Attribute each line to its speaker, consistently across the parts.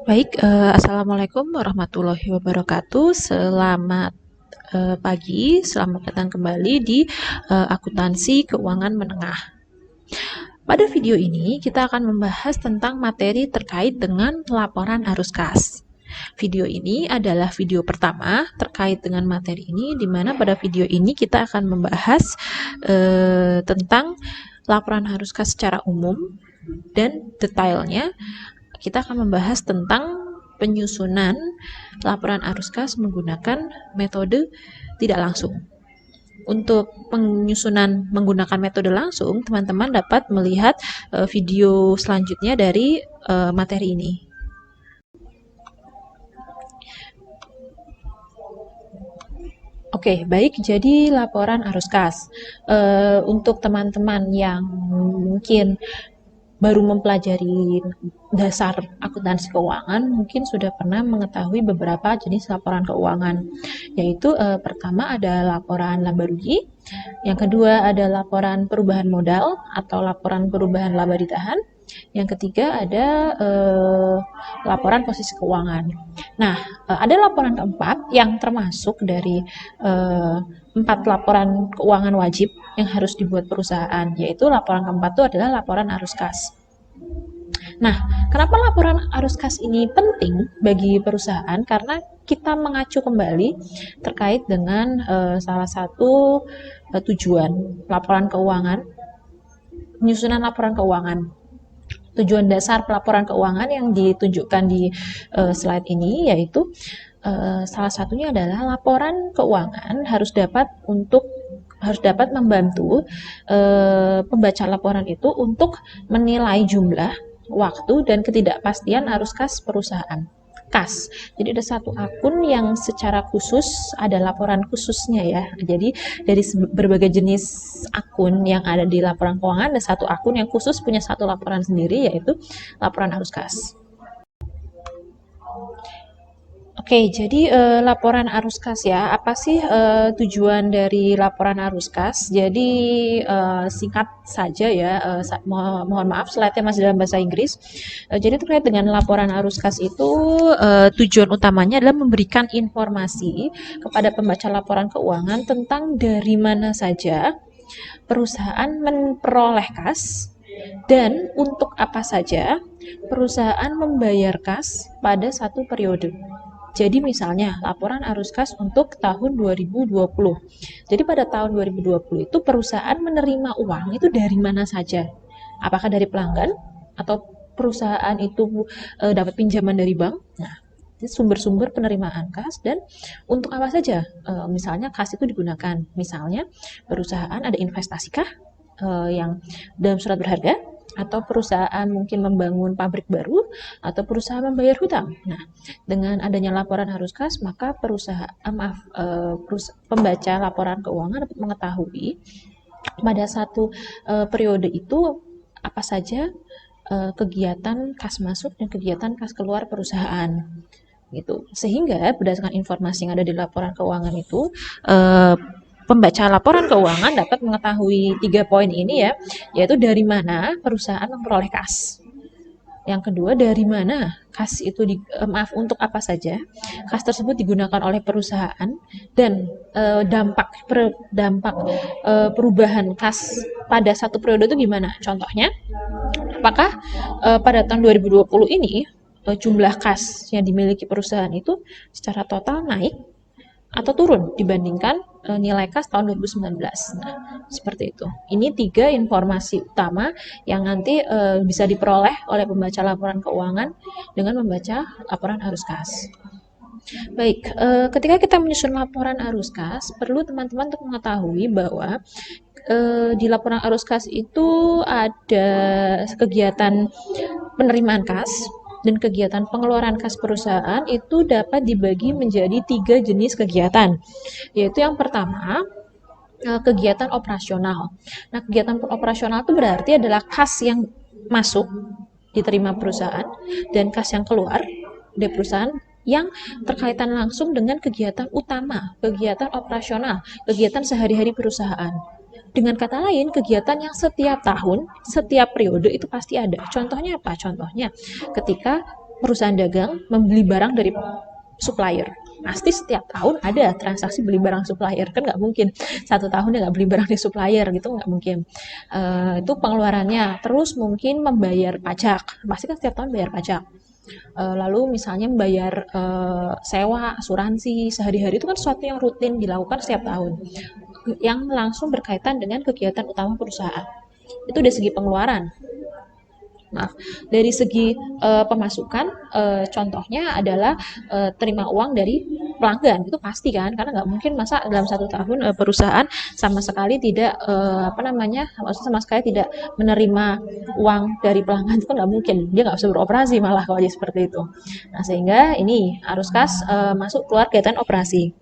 Speaker 1: Baik, assalamualaikum warahmatullahi wabarakatuh. Selamat pagi, selamat datang kembali di akuntansi keuangan menengah. Pada video ini kita akan membahas tentang materi terkait dengan laporan arus kas. Video ini adalah video pertama terkait dengan materi ini, di mana pada video ini kita akan membahas tentang laporan arus kas secara umum dan detailnya. Kita akan membahas tentang penyusunan laporan arus kas menggunakan metode tidak langsung. Untuk penyusunan menggunakan metode langsung, teman-teman dapat melihat video selanjutnya dari materi ini. Oke, baik. Jadi laporan arus kas. Untuk teman-teman yang mungkin baru mempelajari dasar akuntansi keuangan, mungkin sudah pernah mengetahui beberapa jenis laporan keuangan, yaitu pertama ada laporan laba rugi, yang kedua ada laporan perubahan modal atau laporan perubahan laba ditahan, yang ketiga ada laporan posisi keuangan. Nah, ada laporan keempat yang termasuk dari 4 laporan keuangan wajib yang harus dibuat perusahaan, yaitu laporan keempat itu adalah laporan arus kas. Nah, kenapa laporan arus kas ini penting bagi perusahaan? Karena kita mengacu kembali terkait dengan salah satu tujuan laporan keuangan, penyusunan laporan keuangan. Tujuan dasar pelaporan keuangan yang ditunjukkan di slide ini yaitu salah satunya adalah laporan keuangan harus dapat membantu pembaca laporan itu untuk menilai jumlah, waktu, dan ketidakpastian arus kas perusahaan. Kas. Jadi ada satu akun yang secara khusus ada laporan khususnya ya. Jadi dari berbagai jenis akun yang ada di laporan keuangan, ada satu akun yang khusus punya satu laporan sendiri, yaitu laporan arus kas. Oke, jadi laporan arus kas ya. Apa sih tujuan dari laporan arus kas? Jadi singkat saja ya. Mohon maaf, slide-nya masih dalam bahasa Inggris. Jadi terkait dengan laporan arus kas itu tujuan utamanya adalah memberikan informasi kepada pembaca laporan keuangan tentang dari mana saja perusahaan memperoleh kas dan untuk apa saja perusahaan membayar kas pada satu periode. Jadi misalnya laporan arus kas untuk tahun 2020. Jadi pada tahun 2020 itu perusahaan menerima uang itu dari mana saja? Apakah dari pelanggan atau perusahaan itu dapat pinjaman dari bank? Nah, sumber-sumber penerimaan kas dan untuk apa saja? Misalnya kas itu digunakan. Misalnya perusahaan ada investasi kah yang dalam surat berharga? Atau perusahaan mungkin membangun pabrik baru, atau perusahaan membayar hutang. Nah, dengan adanya laporan arus kas, maka pembaca laporan keuangan dapat mengetahui pada satu periode itu apa saja kegiatan kas masuk dan kegiatan kas keluar perusahaan. Gitu. Sehingga berdasarkan informasi yang ada di laporan keuangan itu, pembaca laporan keuangan dapat mengetahui 3 poin ini ya, yaitu dari mana perusahaan memperoleh kas. Yang kedua, dari mana kas itu untuk apa saja kas tersebut digunakan oleh perusahaan dan dampak perubahan kas pada satu periode itu gimana? Contohnya, apakah pada tahun 2020 ini jumlah kas yang dimiliki perusahaan itu secara total naik atau turun dibandingkan nilai kas tahun 2019. Nah, seperti itu. Ini 3 informasi utama yang nanti bisa diperoleh oleh pembaca laporan keuangan dengan membaca laporan arus kas. Baik, ketika kita menyusun laporan arus kas, perlu teman-teman untuk mengetahui bahwa di laporan arus kas itu ada kegiatan penerimaan kas dan kegiatan pengeluaran kas perusahaan itu dapat dibagi menjadi 3 jenis kegiatan, yaitu yang pertama kegiatan operasional. Nah, kegiatan operasional itu berarti adalah kas yang masuk diterima perusahaan dan kas yang keluar dari perusahaan yang terkaitan langsung dengan kegiatan utama, kegiatan operasional, kegiatan sehari-hari perusahaan. Dengan kata lain, kegiatan yang setiap tahun, setiap periode itu pasti ada. Contohnya apa? Contohnya ketika perusahaan dagang membeli barang dari supplier. Pasti setiap tahun ada transaksi beli barang supplier, kan nggak mungkin satu tahun dia nggak beli barang di supplier gitu, nggak mungkin. Itu pengeluarannya. Terus mungkin membayar pajak, pasti kan setiap tahun bayar pajak. Lalu misalnya membayar sewa, asuransi sehari-hari, itu kan sesuatu yang rutin dilakukan setiap tahun, yang langsung berkaitan dengan kegiatan utama perusahaan. Itu dari segi pengeluaran. Maaf, dari segi pemasukan, contohnya adalah terima uang dari pelanggan, itu pasti kan, karena nggak mungkin masa dalam satu tahun perusahaan sama sekali tidak sama sekali tidak menerima uang dari pelanggan, itu kan nggak mungkin, dia nggak bisa beroperasi malah kalau dia seperti itu. Nah, sehingga ini arus kas masuk keluar kegiatan operasi.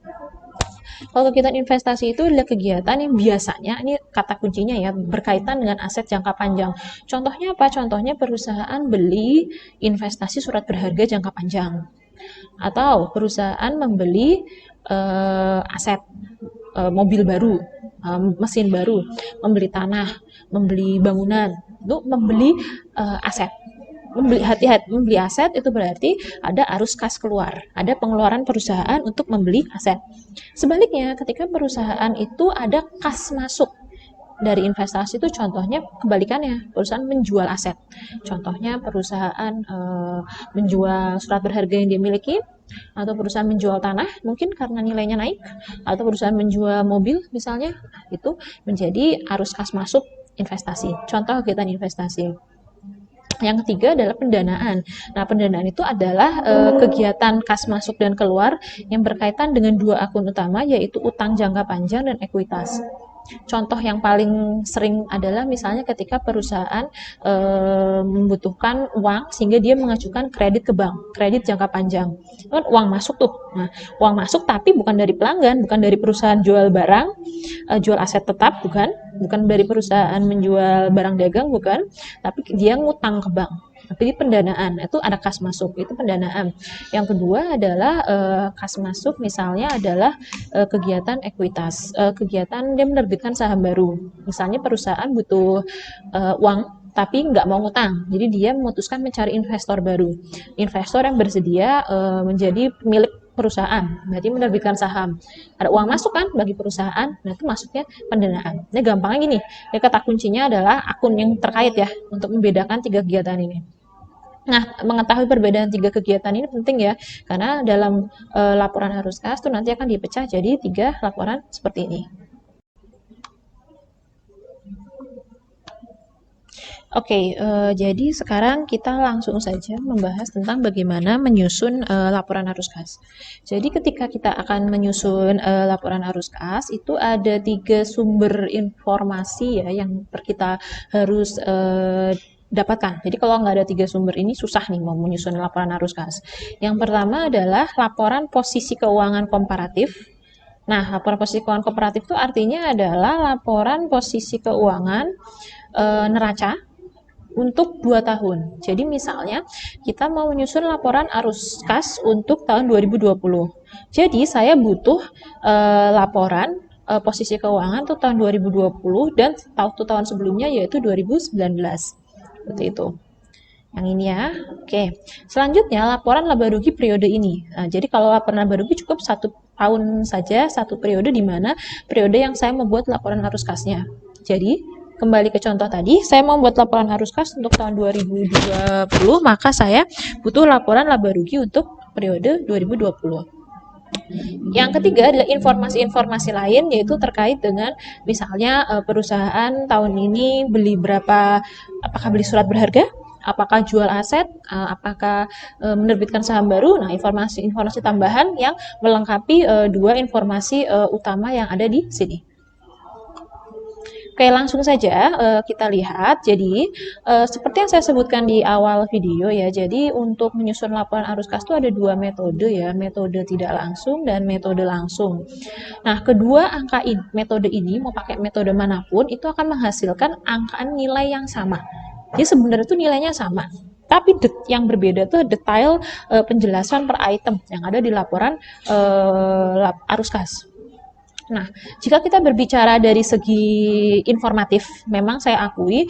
Speaker 1: Kalau kegiatan investasi itu adalah kegiatan yang biasanya, ini kata kuncinya ya, berkaitan dengan aset jangka panjang. Contohnya apa? Contohnya perusahaan beli investasi surat berharga jangka panjang. Atau perusahaan membeli aset mobil baru, mesin baru, membeli tanah, membeli bangunan, itu membeli aset. Membeli aset itu berarti ada arus kas keluar, ada pengeluaran perusahaan untuk membeli aset. Sebaliknya, ketika perusahaan itu ada kas masuk dari investasi, itu contohnya kebalikannya, perusahaan menjual aset. Contohnya perusahaan menjual surat berharga yang dimiliki, atau perusahaan menjual tanah mungkin karena nilainya naik, atau perusahaan menjual mobil misalnya, itu menjadi arus kas masuk investasi. Contoh kegiatan investasi. Yang ketiga adalah pendanaan. Nah, pendanaan itu adalah kegiatan kas masuk dan keluar yang berkaitan dengan dua akun utama, yaitu utang jangka panjang dan ekuitas. Contoh yang paling sering adalah misalnya ketika perusahaan membutuhkan uang sehingga dia mengajukan kredit ke bank, kredit jangka panjang. Itu kan uang masuk tuh. Nah, uang masuk tapi bukan dari pelanggan, bukan dari perusahaan jual barang, jual aset tetap, bukan dari perusahaan menjual barang dagang, bukan, tapi dia ngutang ke bank. Tapi pendanaan itu ada kas masuk, itu pendanaan. Yang kedua adalah kas masuk misalnya adalah kegiatan ekuitas, kegiatan dia menerbitkan saham baru. Misalnya perusahaan butuh uang tapi nggak mau ngutang, jadi dia memutuskan mencari investor baru, investor yang bersedia menjadi milik perusahaan, berarti menerbitkan saham. Ada uang masuk kan bagi perusahaan, nah itu masuknya pendanaan. Ini gampangnya gini, ya kata kuncinya adalah akun yang terkait ya, untuk membedakan tiga kegiatan ini. Nah, mengetahui perbedaan tiga kegiatan ini penting ya, karena dalam laporan arus kas itu nanti akan dipecah jadi 3 laporan seperti ini. Oke, jadi sekarang kita langsung saja membahas tentang bagaimana menyusun laporan arus kas. Jadi ketika kita akan menyusun laporan arus kas, itu ada 3 sumber informasi ya yang kita harus dapatkan. Jadi kalau nggak ada 3 sumber ini susah nih mau menyusun laporan arus kas. Yang pertama adalah laporan posisi keuangan komparatif. Nah, laporan posisi keuangan komparatif itu artinya adalah laporan posisi keuangan neraca untuk 2 tahun. Jadi misalnya kita mau menyusun laporan arus kas untuk tahun 2020. Jadi saya butuh laporan posisi keuangan untuk tahun 2020 dan tahun sebelumnya yaitu 2019. Seperti itu. Yang ini ya. Oke. Selanjutnya laporan laba rugi periode ini. Nah, jadi kalau laporan laba rugi cukup 1 tahun saja, 1 periode, di mana periode yang saya membuat laporan arus kasnya. Jadi kembali ke contoh tadi, saya mau membuat laporan arus kas untuk tahun 2020, maka saya butuh laporan laba rugi untuk periode 2020. Yang ketiga adalah informasi-informasi lain, yaitu terkait dengan misalnya perusahaan tahun ini beli berapa, apakah beli surat berharga, apakah jual aset, apakah menerbitkan saham baru. Nah, informasi tambahan yang melengkapi 2 informasi utama yang ada di sini. Oke, langsung saja kita lihat. Jadi, seperti yang saya sebutkan di awal video ya, jadi untuk menyusun laporan arus kas itu ada 2 metode ya, metode tidak langsung dan metode langsung. Nah, kedua metode ini, mau pakai metode manapun, itu akan menghasilkan angkaan nilai yang sama. Jadi sebenarnya itu nilainya sama, tapi yang berbeda itu detail penjelasan per item yang ada di laporan arus kas. Nah, jika kita berbicara dari segi informatif, memang saya akui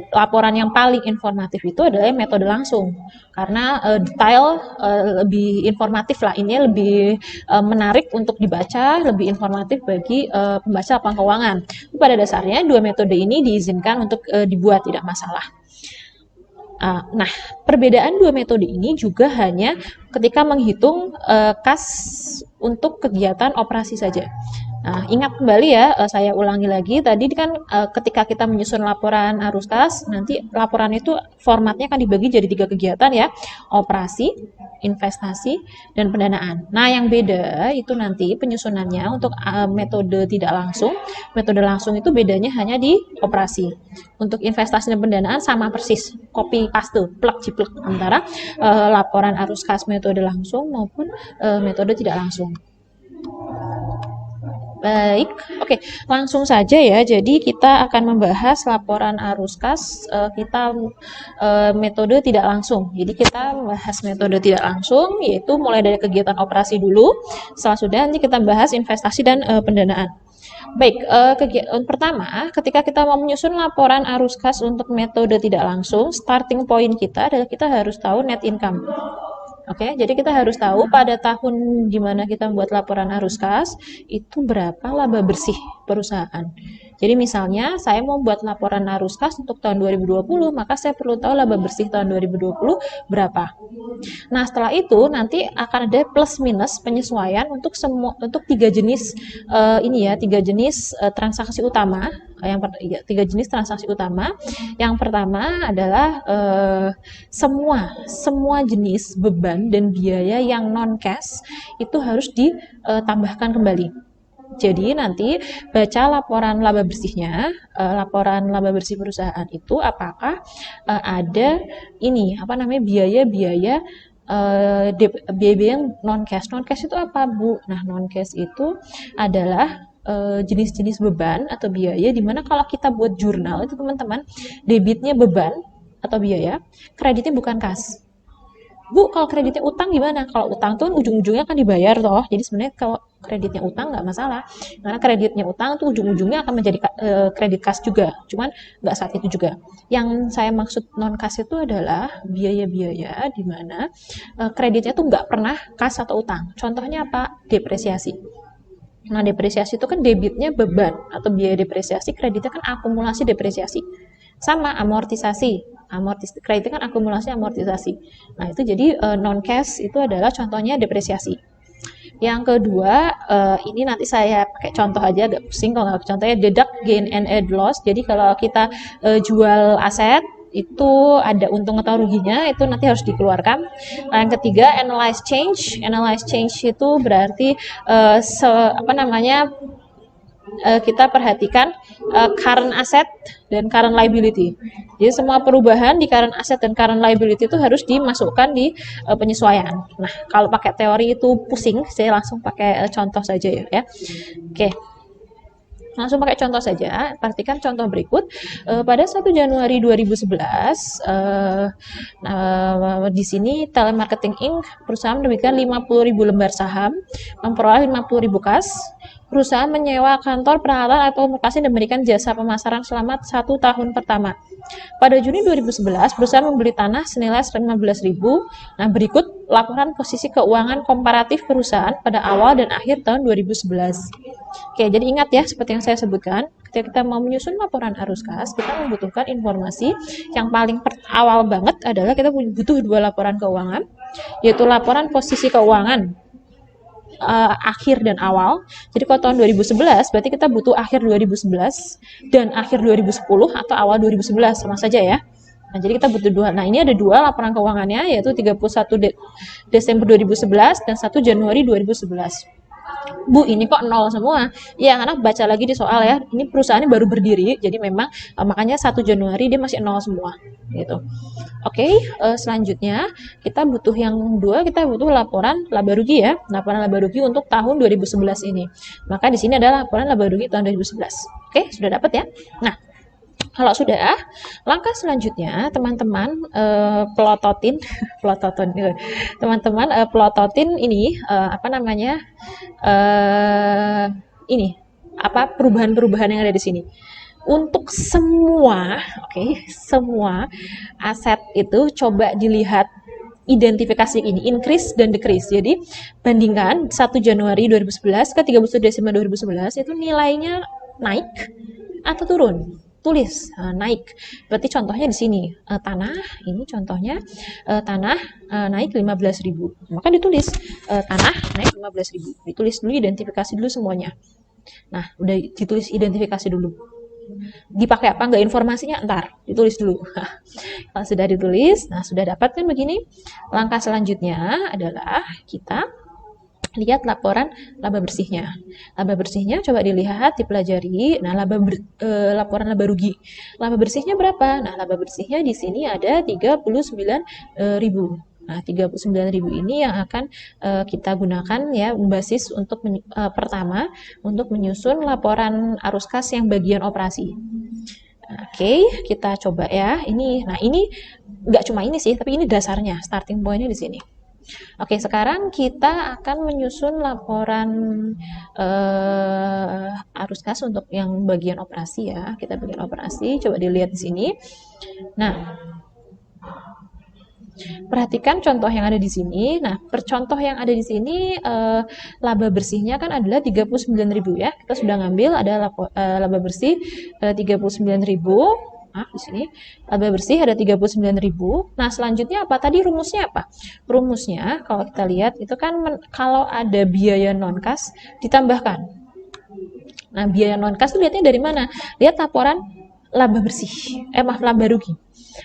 Speaker 1: laporan yang paling informatif itu adalah metode langsung, karena detail, lebih informatif lah. Ini lebih menarik untuk dibaca, lebih informatif bagi pembaca laporan keuangan. Pada dasarnya dua metode ini diizinkan untuk dibuat, tidak masalah. Nah, perbedaan dua metode ini juga hanya ketika menghitung kas untuk kegiatan operasi saja. Nah, ingat kembali ya, saya ulangi lagi, tadi kan ketika kita menyusun laporan arus kas, nanti laporan itu formatnya akan dibagi jadi 3 kegiatan ya, operasi, investasi, dan pendanaan. Nah, yang beda itu nanti penyusunannya untuk metode tidak langsung. Metode langsung itu bedanya hanya di operasi. Untuk investasi dan pendanaan sama persis, copy paste, plug jiplek antara laporan arus kas metode langsung maupun metode tidak langsung. Baik, oke, langsung saja ya. Jadi kita akan membahas laporan arus kas kita metode tidak langsung. Jadi kita membahas metode tidak langsung, yaitu mulai dari kegiatan operasi dulu. Setelah sudah nanti kita bahas investasi dan pendanaan. Baik, kegiatan pertama, ketika kita mau menyusun laporan arus kas untuk metode tidak langsung, starting point kita adalah kita harus tahu net income. Oke, jadi kita harus tahu pada tahun di mana kita membuat laporan arus kas, itu berapa laba bersih perusahaan. Jadi misalnya saya mau buat laporan arus kas untuk tahun 2020, maka saya perlu tahu laba bersih tahun 2020 berapa. Nah, setelah itu nanti akan ada plus minus penyesuaian untuk tiga jenis tiga jenis transaksi utama. Tiga jenis transaksi utama. Yang pertama adalah semua jenis beban dan biaya yang non cash itu harus ditambahkan kembali. Jadi nanti baca laporan laba bersihnya, laporan laba bersih perusahaan itu apakah ada biaya-biaya yang non cash. Non cash itu apa, Bu? Nah, non cash itu adalah jenis-jenis beban atau biaya di mana kalau kita buat jurnal itu teman-teman, debitnya beban atau biaya, kreditnya bukan kas. Bu, kalau kreditnya utang gimana? Kalau utang tuh ujung-ujungnya kan dibayar toh. Jadi sebenarnya kalau kreditnya utang nggak masalah. Karena kreditnya utang tuh ujung-ujungnya akan menjadi kredit kas juga. Cuman nggak saat itu juga. Yang saya maksud non kas itu adalah biaya-biaya di mana kreditnya tuh nggak pernah kas atau utang. Contohnya apa? Depresiasi. Nah, depresiasi itu kan debitnya beban atau biaya depresiasi, kreditnya kan akumulasi depresiasi. Sama amortisasi. Kreditnya kan akumulasi amortisasi. Nah, itu jadi non cash itu adalah contohnya depresiasi. Yang kedua, ini nanti saya pakai contoh aja, agak pusing kalau nggak contohnya, deduct gain and add loss. Jadi kalau kita jual aset itu ada untung atau ruginya, itu nanti harus dikeluarkan. Nah, yang ketiga, analyze change. Analyze change itu berarti kita perhatikan current asset dan current liability. Jadi semua perubahan di current asset dan current liability itu harus dimasukkan di penyesuaian. Nah, kalau pakai teori itu pusing, saya langsung pakai contoh saja ya. Oke. Langsung pakai contoh saja. Perhatikan contoh berikut. Pada 1 Januari 2011, di sini Telemarketing Inc. perusahaan menerbitkan 50.000 lembar saham, memperoleh 50.000 kas. Perusahaan menyewa kantor, peralatan, atau lokasi dan memberikan jasa pemasaran selama 1 tahun pertama. Pada Juni 2011, perusahaan membeli tanah senilai 15.000. Nah, berikut laporan posisi keuangan komparatif perusahaan pada awal dan akhir tahun 2011. Oke, jadi ingat ya, seperti yang saya sebutkan, ketika kita mau menyusun laporan arus kas, kita membutuhkan informasi yang paling awal banget adalah kita butuh 2 laporan keuangan, yaitu laporan posisi keuangan akhir dan awal. Jadi kalau tahun 2011 berarti kita butuh akhir 2011 dan akhir 2010 atau awal 2011, sama saja ya. Nah, jadi kita butuh 2. Nah, ini ada 2 laporan keuangannya, yaitu 31 Desember 2011 dan 1 Januari 2011. Bu, ini kok 0 semua? Ya, anak baca lagi di soal ya. Ini perusahaannya baru berdiri, jadi memang makanya 1 Januari dia masih 0 semua gitu. Oke, selanjutnya kita butuh yang 2, kita butuh laporan laba rugi ya. Laporan laba rugi untuk tahun 2011 ini. Maka di sini ada laporan laba rugi tahun 2011. Oke, sudah dapat ya. Nah, kalau sudah, langkah selanjutnya teman-teman pelototin ini ini apa perubahan-perubahan yang ada di sini. Untuk semua, semua aset itu coba dilihat identifikasi ini, increase dan decrease. Jadi bandingkan 1 Januari 2011 ke 31 Desember 2011 itu nilainya naik atau turun. Tulis naik. Berarti contohnya di sini tanah, ini contohnya tanah naik 15.000. Maka ditulis tanah naik 15.000. Ditulis dulu, identifikasi dulu semuanya. Nah, udah ditulis identifikasi dulu. Dipakai apa enggak informasinya ntar, ditulis dulu. Kalau sudah ditulis, nah sudah dapat kan begini. Langkah selanjutnya adalah kita lihat laporan laba bersihnya. Laba bersihnya coba dilihat, dipelajari. Nah, laporan laba rugi. Laba bersihnya berapa? Nah, laba bersihnya di sini ada 39.000. Nah, 39.000 ini yang akan kita gunakan ya basis untuk pertama untuk menyusun laporan arus kas yang bagian operasi. Oke, kita coba ya. Ini nggak cuma ini sih, tapi ini dasarnya, starting point-nya di sini. Oke, sekarang kita akan menyusun laporan arus kas untuk yang bagian operasi ya. Kita bagian operasi, coba dilihat di sini. Nah, perhatikan contoh yang ada di sini. Nah, per contoh yang ada di sini laba bersihnya kan adalah 39.000 ya. Kita sudah ngambil ada laba bersih 39.000. Nah, di sini laba bersih ada 39.000. Nah, selanjutnya apa? Tadi rumusnya apa? Rumusnya kalau kita lihat itu kan kalau ada biaya non kas ditambahkan. Nah, biaya non kas itu lihatnya dari mana? Lihat laporan laba bersih. Laba rugi.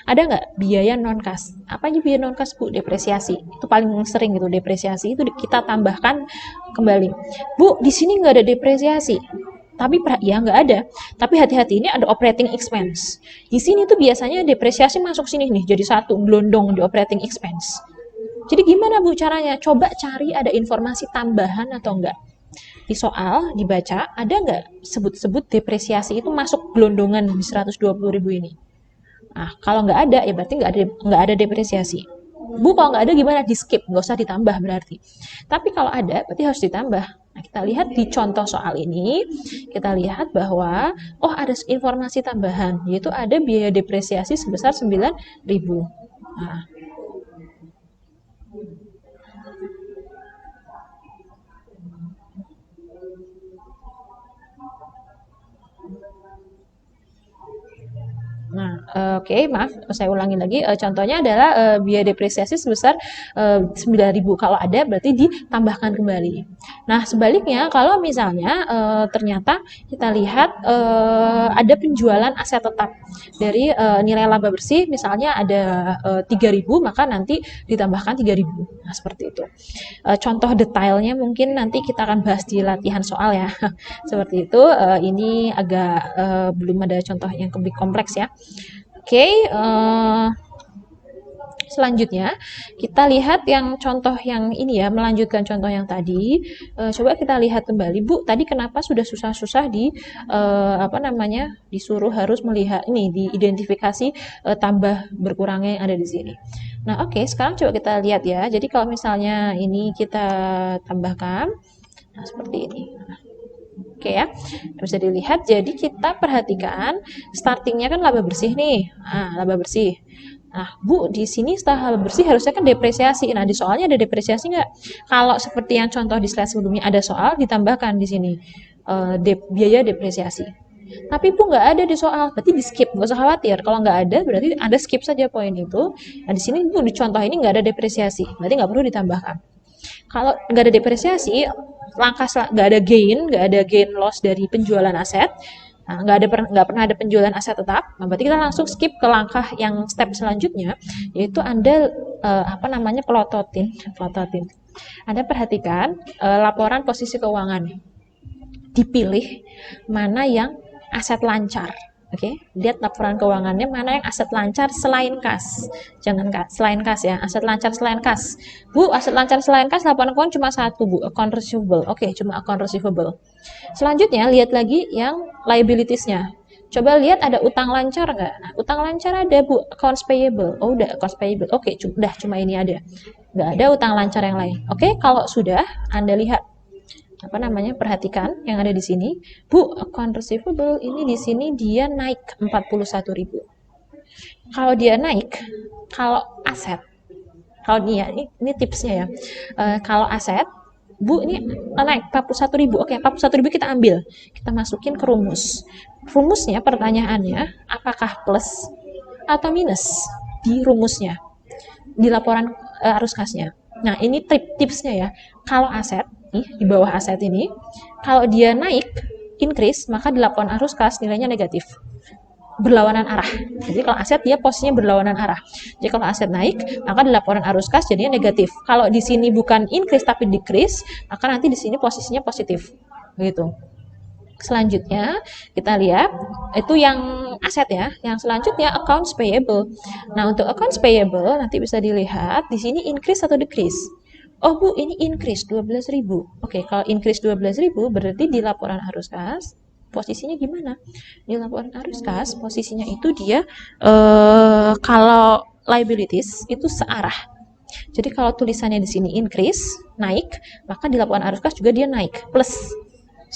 Speaker 1: Ada nggak biaya non kas? Apa aja biaya non kas, Bu? Depresiasi. Itu paling sering gitu, depresiasi itu kita tambahkan kembali. Bu, di sini nggak ada depresiasi. Tapi ya nggak ada. Tapi hati-hati, ini ada operating expense. Di sini tuh biasanya depresiasi masuk sini nih, jadi satu gelondong di operating expense. Jadi gimana Bu caranya? Coba cari ada informasi tambahan atau enggak. Di soal dibaca ada nggak sebut-sebut depresiasi itu masuk gelondongan di 120.000 ini. Nah, kalau nggak ada ya berarti nggak ada depresiasi. Bu, kalau nggak ada gimana? Di skip, nggak usah ditambah berarti. Tapi kalau ada berarti harus ditambah. Nah, kita lihat di contoh soal ini, kita lihat bahwa ada informasi tambahan, yaitu ada biaya depresiasi sebesar 9.000. Nah, maaf, saya ulangi lagi. Contohnya adalah biaya depresiasi sebesar 9.000. Kalau ada berarti ditambahkan kembali. Nah, sebaliknya kalau misalnya ternyata kita lihat ada penjualan aset tetap dari nilai laba bersih, misalnya ada 3.000, maka nanti ditambahkan 3.000. Nah, seperti itu. Contoh detailnya mungkin nanti kita akan bahas di latihan soal ya. Seperti itu. Ini agak belum ada contoh yang lebih kompleks ya. Oke, selanjutnya kita lihat yang contoh yang ini ya, melanjutkan contoh yang tadi. Coba kita lihat kembali, Bu, tadi kenapa sudah susah-susah disuruh harus melihat ini, diidentifikasi tambah berkurangnya yang ada di sini. Nah, sekarang coba kita lihat ya. Jadi kalau misalnya ini kita tambahkan, nah seperti ini. Ya, bisa dilihat. Jadi kita perhatikan startingnya kan laba bersih nih. Nah, laba bersih. Nah, Bu, di sini setelah laba bersih harusnya kan depresiasi. Nah, di soalnya ada depresiasi nggak? Kalau seperti yang contoh di slide sebelumnya ada soal, ditambahkan di sini biaya depresiasi. Tapi Bu nggak ada di soal, berarti di skip, nggak usah khawatir. Kalau nggak ada, berarti Anda skip saja poin itu. Nah, di sini Bu, di contoh ini nggak ada depresiasi, berarti nggak perlu ditambahkan. Kalau nggak ada depresiasi, nggak ada gain loss dari penjualan aset, nah, nggak pernah ada penjualan aset tetap, nah, berarti kita langsung skip ke langkah yang step selanjutnya, yaitu Anda pelototin. Anda perhatikan laporan posisi keuangan, dipilih mana yang aset lancar. Lihat laporan keuangannya mana yang aset lancar selain kas. Jangan selain kas ya, aset lancar selain kas. Bu, aset lancar selain kas laporan keuangan cuma satu, Bu, account receivable. Cuma account receivable. Selanjutnya lihat lagi yang liabilities-nya. Coba lihat ada utang lancar nggak? Nah, utang lancar ada, Bu, accounts payable. Udah accounts payable. Cuma ini ada. Nggak ada utang lancar yang lain. Kalau sudah, Anda lihat apa namanya, perhatikan yang ada di sini. Bu, account receivable ini di sini dia naik 41.000. Kalau dia naik, kalau aset, kalau dia ini tipsnya ya. Kalau aset, Bu ini naik 41.000. Oke, 41.000 kita ambil. Kita masukin ke rumus. Rumusnya, pertanyaannya, apakah plus atau minus di rumusnya, di laporan arus kasnya. Nah, ini tipsnya ya. Kalau aset, nih di bawah aset ini, kalau dia naik, increase, maka di laporan arus kas nilainya negatif. Berlawanan arah. Jadi kalau aset dia posisinya berlawanan arah. Jadi kalau aset naik, maka di laporan arus kas jadinya negatif. Kalau di sini bukan increase tapi decrease, maka nanti di sini posisinya positif. Begitu. Selanjutnya kita lihat itu yang aset ya. Yang selanjutnya accounts payable. Nah, untuk accounts payable nanti bisa dilihat di sini increase atau decrease. Oh Bu, ini increase 12.000. Oke, kalau increase 12.000 berarti di laporan arus kas posisinya gimana? Di laporan arus kas posisinya itu dia kalau liabilities itu searah. Jadi kalau tulisannya di sini increase, naik, maka di laporan arus kas juga dia naik, plus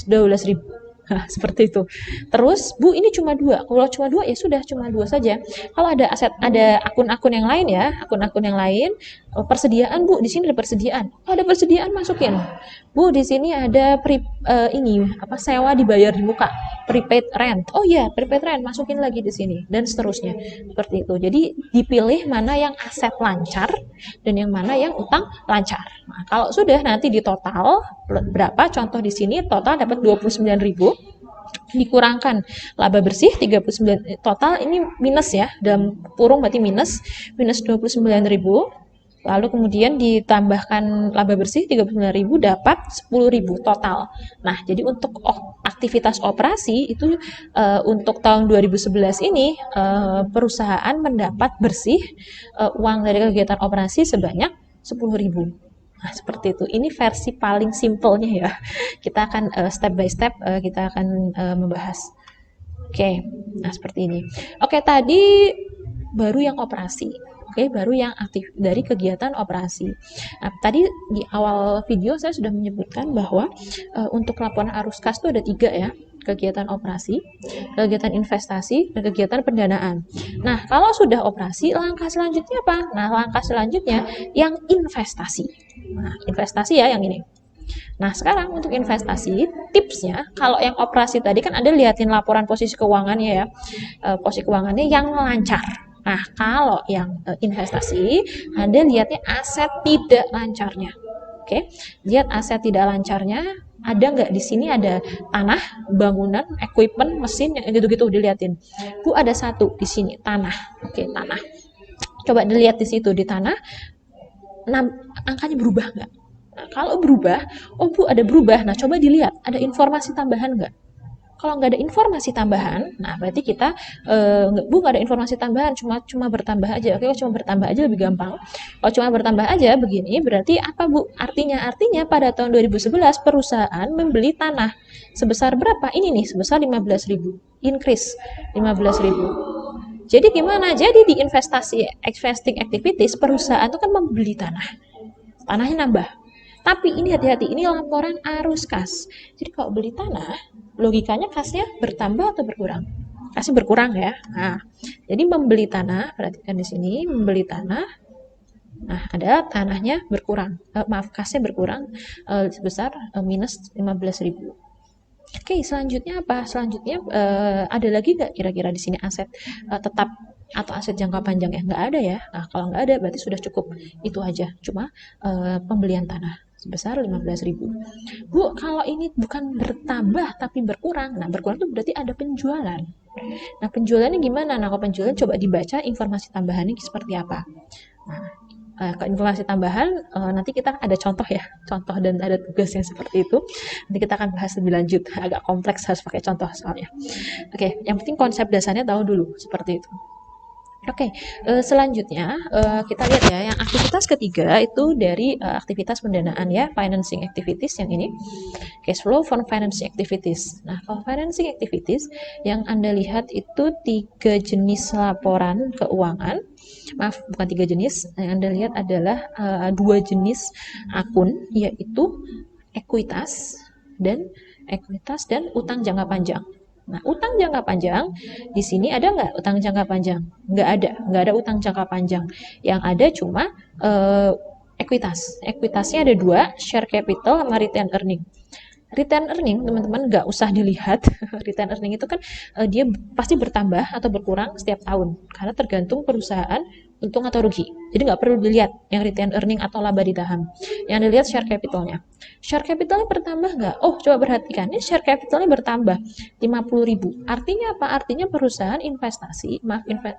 Speaker 1: 12.000. Nah, seperti itu. Terus, Bu, ini cuma 2. Kalau cuma 2 ya sudah cuma 2 saja. Kalau ada aset, ada akun-akun yang lain ya, akun-akun yang lain, persediaan Bu, di sini ada persediaan. Oh, ada persediaan masukin. Bu, di sini ada sewa dibayar di muka, prepaid rent. Oh iya, prepaid rent masukin lagi di sini dan seterusnya. Seperti itu. Jadi dipilih mana yang aset lancar dan yang mana yang utang lancar. Nah, kalau sudah nanti di total berapa? Contoh di sini total dapat 29.000 dikurangkan laba bersih 39, total ini minus ya, dalam kurung berarti minus 29.000, lalu kemudian ditambahkan laba bersih 39.000 dapat 10.000 total. Nah, jadi untuk aktivitas operasi itu untuk tahun 2011 ini perusahaan mendapat bersih uang dari kegiatan operasi sebanyak 10.000. Nah, seperti itu. Ini versi paling simpelnya ya. Kita akan step by step kita akan membahas. Oke, nah seperti ini. Oke, tadi baru yang operasi. Oke, baru yang aktif dari kegiatan operasi. Nah, tadi di awal video saya sudah menyebutkan bahwa untuk laporan arus kas itu ada 3 ya. Kegiatan operasi, kegiatan investasi, dan kegiatan pendanaan. Nah, kalau sudah operasi, langkah selanjutnya apa? Nah, langkah selanjutnya yang investasi. Nah, investasi ya yang ini. Nah, sekarang untuk investasi, tipsnya, kalau yang operasi tadi kan Anda lihatin laporan posisi keuangannya ya, posisi keuangannya yang lancar. Nah, kalau yang investasi, Anda lihatnya aset tidak lancarnya. Oke, lihat aset tidak lancarnya, ada nggak di sini ada tanah, bangunan, equipment, mesin, yang gitu-gitu dilihatin. Bu, ada 1 di sini, tanah. Oke, tanah. Coba dilihat di situ, di tanah, angkanya berubah nggak? Nah, kalau berubah, oh Bu ada berubah. Nah, coba dilihat, ada informasi tambahan nggak? Kalau nggak ada informasi tambahan, nah berarti kita Bu nggak ada informasi tambahan, cuma bertambah aja. Oke, kalau cuma bertambah aja lebih gampang. Kalau cuma bertambah aja begini, berarti apa Bu? Artinya pada tahun 2011 perusahaan membeli tanah sebesar berapa? Ini nih, sebesar 15.000. Increase 15.000. Jadi gimana? Jadi di investing activities perusahaan itu kan membeli tanahnya nambah. Tapi ini hati-hati, ini laporan arus kas. Jadi kalau beli tanah, logikanya kasnya bertambah atau berkurang? Kasnya berkurang ya. Nah, jadi membeli tanah, perhatikan di sini, membeli tanah. Nah, ada tanahnya berkurang. Kasnya berkurang sebesar minus 15.000. Oke, selanjutnya apa? Selanjutnya ada lagi nggak kira-kira di sini aset tetap atau aset jangka panjang ya? Nggak ada ya. Nah, kalau nggak ada berarti sudah cukup itu aja. Cuma pembelian tanah sebesar 15.000. Bu, kalau ini bukan bertambah tapi berkurang. Nah, berkurang itu berarti ada penjualan. Nah, penjualannya gimana? Nah, kalau penjualan coba dibaca informasi tambahannya seperti apa. Nah, ke informasi tambahan nanti kita ada contoh ya, contoh dan ada tugas yang seperti itu. Nanti kita akan bahas lebih lanjut, agak kompleks harus pakai contoh soalnya. Oke, yang penting konsep dasarnya tahu dulu seperti itu. Oke, selanjutnya kita lihat ya, yang aktivitas ketiga itu dari aktivitas pendanaan ya, financing activities yang ini, cash flow from financing activities. Nah, kalau financing activities yang Anda lihat itu 3 jenis laporan keuangan, maaf bukan 3 jenis, yang Anda lihat adalah 2 jenis akun, yaitu ekuitas dan ekuitas dan utang jangka panjang. Nah, utang jangka panjang, di sini ada nggak utang jangka panjang? Nggak ada utang jangka panjang. Yang ada cuma ekuitas. Ekuitasnya ada dua, share capital sama return earning. Return earning, teman-teman nggak usah dilihat. Return earning itu kan dia pasti bertambah atau berkurang setiap tahun, karena tergantung perusahaan untung atau rugi. Jadi nggak perlu dilihat yang return earning atau laba di saham. Yang dilihat share capitalnya. Share capitalnya bertambah nggak? Oh, coba perhatikan. Ini share capitalnya bertambah 50.000. Artinya apa? Artinya perusahaan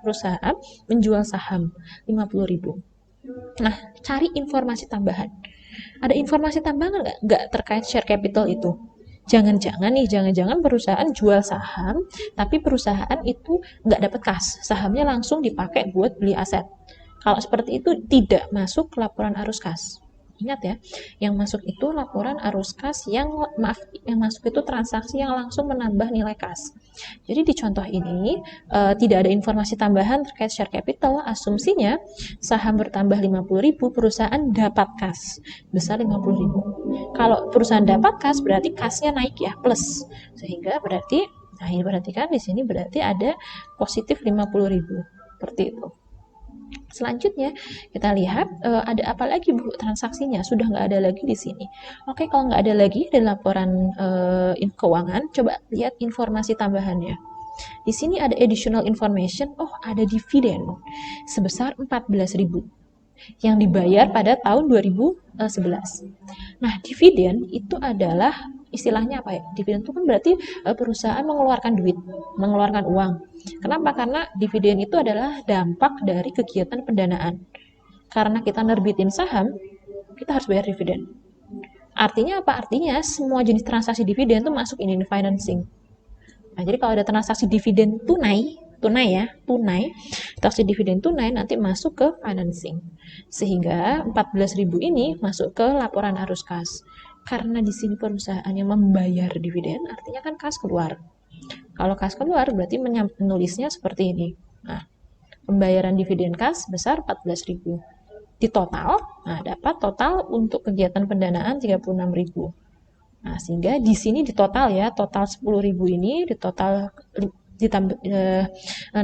Speaker 1: perusahaan menjual saham 50.000. Nah, cari informasi tambahan. Ada informasi tambahan nggak terkait share capital itu? Jangan-jangan perusahaan jual saham, tapi perusahaan itu nggak dapat kas, sahamnya langsung dipakai buat beli aset. Kalau seperti itu tidak masuk laporan arus kas. Ingat ya, yang masuk itu laporan arus kas yang masuk itu transaksi yang langsung menambah nilai kas. Jadi di contoh ini tidak ada informasi tambahan terkait share capital. Asumsinya saham bertambah 50.000, perusahaan dapat kas besar 50.000. Kalau perusahaan dapat kas berarti kasnya naik ya, plus. Sehingga berarti, nah ini berarti kan di sini berarti ada positif 50.000. Seperti itu. Selanjutnya kita lihat ada apa lagi Bu transaksinya, sudah nggak ada lagi di sini. Oke, kalau nggak ada lagi di laporan keuangan, coba lihat informasi tambahannya. Di sini ada additional information, oh ada dividen sebesar 14.000 yang dibayar pada tahun 2011. Nah, dividen itu adalah istilahnya apa ya? Dividen itu kan berarti perusahaan mengeluarkan duit, mengeluarkan uang. Kenapa? Karena dividen itu adalah dampak dari kegiatan pendanaan. Karena kita nerbitin saham, kita harus bayar dividen. Artinya apa? Artinya semua jenis transaksi dividen itu masuk ini financing. Nah, jadi kalau ada transaksi dividen tunai, transaksi dividen tunai nanti masuk ke financing. Sehingga 14.000 ini masuk ke laporan arus kas. Karena di sini perusahaan yang membayar dividen, artinya kan kas keluar. Kalau kas keluar berarti menulisnya seperti ini. Nah, pembayaran dividen kas besar 14.000. Di total, nah dapat total untuk kegiatan pendanaan 36.000. Nah, sehingga di sini di total ya, total 10.000 ini di total ditambah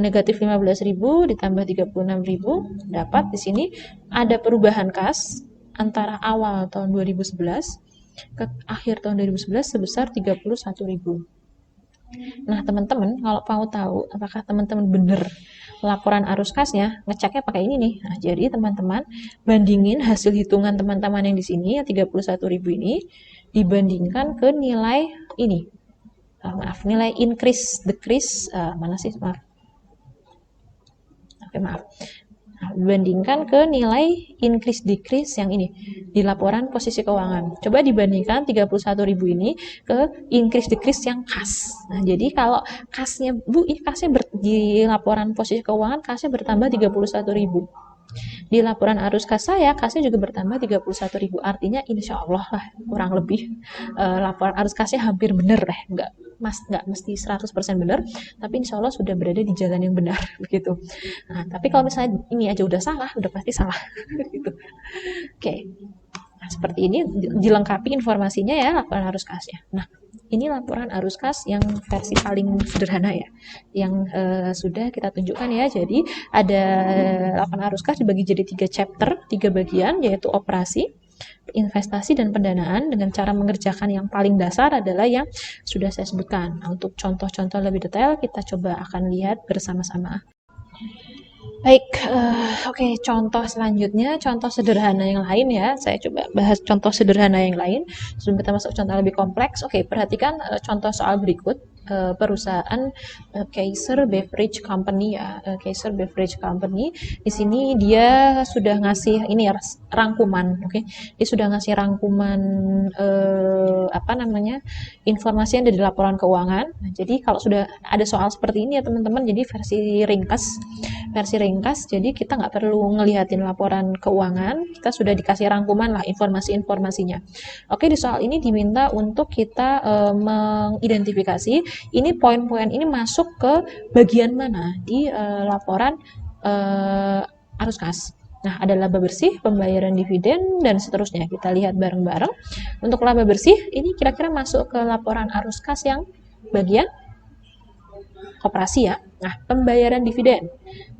Speaker 1: negatif 15.000 ditambah 36.000, dapat di sini ada perubahan kas antara awal tahun 2011 ke akhir tahun 2011 sebesar 31.000. Nah, teman-teman kalau mau tahu apakah teman-teman benar laporan arus kasnya, ngeceknya pakai ini nih. Nah, jadi teman-teman bandingin hasil hitungan teman-teman yang di sini yang 31.000 ini dibandingkan ke nilai ini. Nilai increase decrease mana sih? Maaf. Nah, bandingkan ke nilai increase decrease yang ini di laporan posisi keuangan. Coba dibandingkan 31.000 ini ke increase decrease yang kas. Nah, jadi kalau kasnya Bu, ini kasnya di laporan posisi keuangan kasnya bertambah 31.000. Di laporan arus kas saya, kasnya juga bertambah 31.000. Artinya insya Allah lah kurang lebih laporan arus kasnya hampir benar deh. Nggak mesti 100% benar, tapi insya Allah sudah berada di jalan yang benar begitu. Nah, tapi kalau misalnya ini aja udah salah, udah pasti salah gitu. Oke. Nah, seperti ini dilengkapi informasinya ya laporan arus kasnya. Nah, ini laporan arus kas yang versi paling sederhana ya, yang sudah kita tunjukkan ya. Jadi ada laporan arus kas dibagi jadi 3 chapter, 3 bagian, yaitu operasi, investasi, dan pendanaan. Dengan cara mengerjakan yang paling dasar adalah yang sudah saya sebutkan. Nah, untuk contoh-contoh lebih detail kita coba akan lihat bersama-sama. Baik, oke, contoh selanjutnya, contoh sederhana yang lain ya. Saya coba bahas contoh sederhana yang lain sebelum kita masuk contoh lebih kompleks. Oke, perhatikan contoh soal berikut. Perusahaan Kaiser Beverage Company ya, Kaiser Beverage Company. Di sini dia sudah ngasih ini rangkuman, oke. Dia sudah ngasih rangkuman informasi yang ada di laporan keuangan. Nah, jadi kalau sudah ada soal seperti ini ya teman-teman, jadi versi ringkas. Jadi kita nggak perlu ngelihatin laporan keuangan, kita sudah dikasih rangkuman lah informasi-informasinya. Oke, di soal ini diminta untuk kita mengidentifikasi ini poin-poin ini masuk ke bagian mana di laporan arus kas. Nah, ada laba bersih, pembayaran dividen, dan seterusnya. Kita lihat bareng-bareng. Untuk laba bersih, ini kira-kira masuk ke laporan arus kas yang bagian operasi ya. Nah, pembayaran dividen.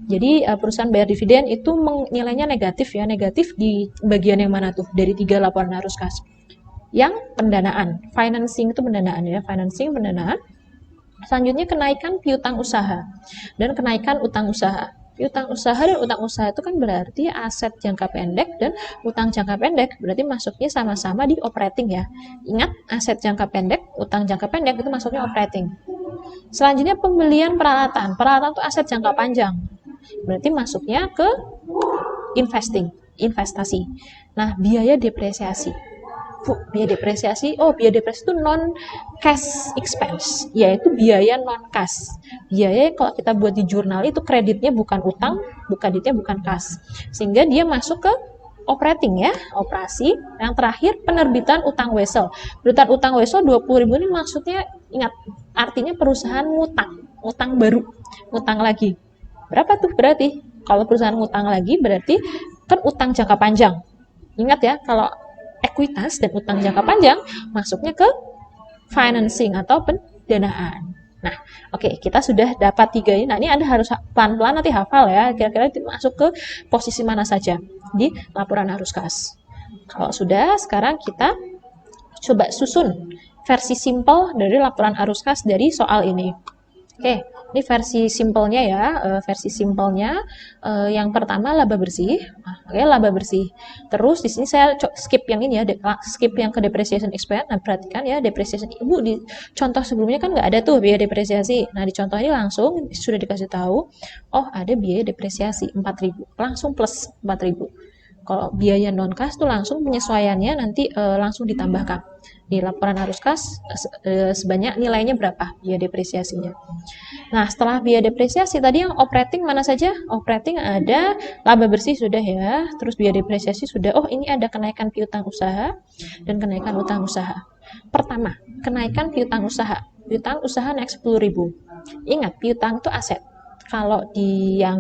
Speaker 1: Jadi perusahaan bayar dividen itu nilainya negatif ya. Negatif di bagian yang mana tuh? Dari 3 laporan arus kas. Yang pendanaan, financing itu pendanaan ya. Financing pendanaan. Selanjutnya kenaikan piutang usaha dan kenaikan utang usaha. Piutang usaha dan utang usaha itu kan berarti aset jangka pendek dan utang jangka pendek, berarti masuknya sama-sama di operating ya. Ingat, aset jangka pendek, utang jangka pendek itu masuknya operating. Selanjutnya pembelian peralatan. Peralatan itu aset jangka panjang, berarti masuknya ke investing, investasi. Nah, biaya depresiasi. Biaya depresiasi, biaya depresiasi itu non cash expense, yaitu biaya non cash. Biaya kalau kita buat di jurnal itu kreditnya bukan utang, kreditnya bukan cash, sehingga dia masuk ke operating ya, operasi. Yang terakhir penerbitan utang wesel. Penerbitan utang wesel 20.000 ini maksudnya, ingat, artinya perusahaan ngutang baru, ngutang lagi. Berapa tuh berarti? Kalau perusahaan ngutang lagi berarti kan utang jangka panjang. Ingat ya, kalau ekuitas dan utang jangka panjang masuknya ke financing atau pendanaan. Nah, oke, kita sudah dapat 3 ini. Nah, ini Anda harus pelan-pelan nanti hafal ya, kira-kira masuk ke posisi mana saja di laporan arus kas. Kalau sudah, sekarang kita coba susun versi simple dari laporan arus kas dari soal ini. Oke, ini versi simpelnya ya, versi simpelnya yang pertama laba bersih. Oke, laba bersih. Terus di sini saya skip yang ini ya, skip yang ke depreciation expense. Nah, perhatikan ya, depreciation. Ibu di contoh sebelumnya kan nggak ada tuh biaya depresiasi. Nah, di contoh ini langsung sudah dikasih tahu, oh ada biaya depresiasi 4.000, langsung plus 4.000. Kalau biaya non kas tuh langsung penyesuaiannya nanti langsung ditambahkan di laporan arus kas sebanyak nilainya berapa biaya depresiasinya. Nah, setelah biaya depresiasi tadi yang operating mana saja? Operating ada laba bersih sudah ya, terus biaya depresiasi sudah. Oh, ini ada kenaikan piutang usaha dan kenaikan utang usaha. Pertama, kenaikan piutang usaha. Piutang usaha naik 10.000. Ingat, piutang itu aset. Kalau di yang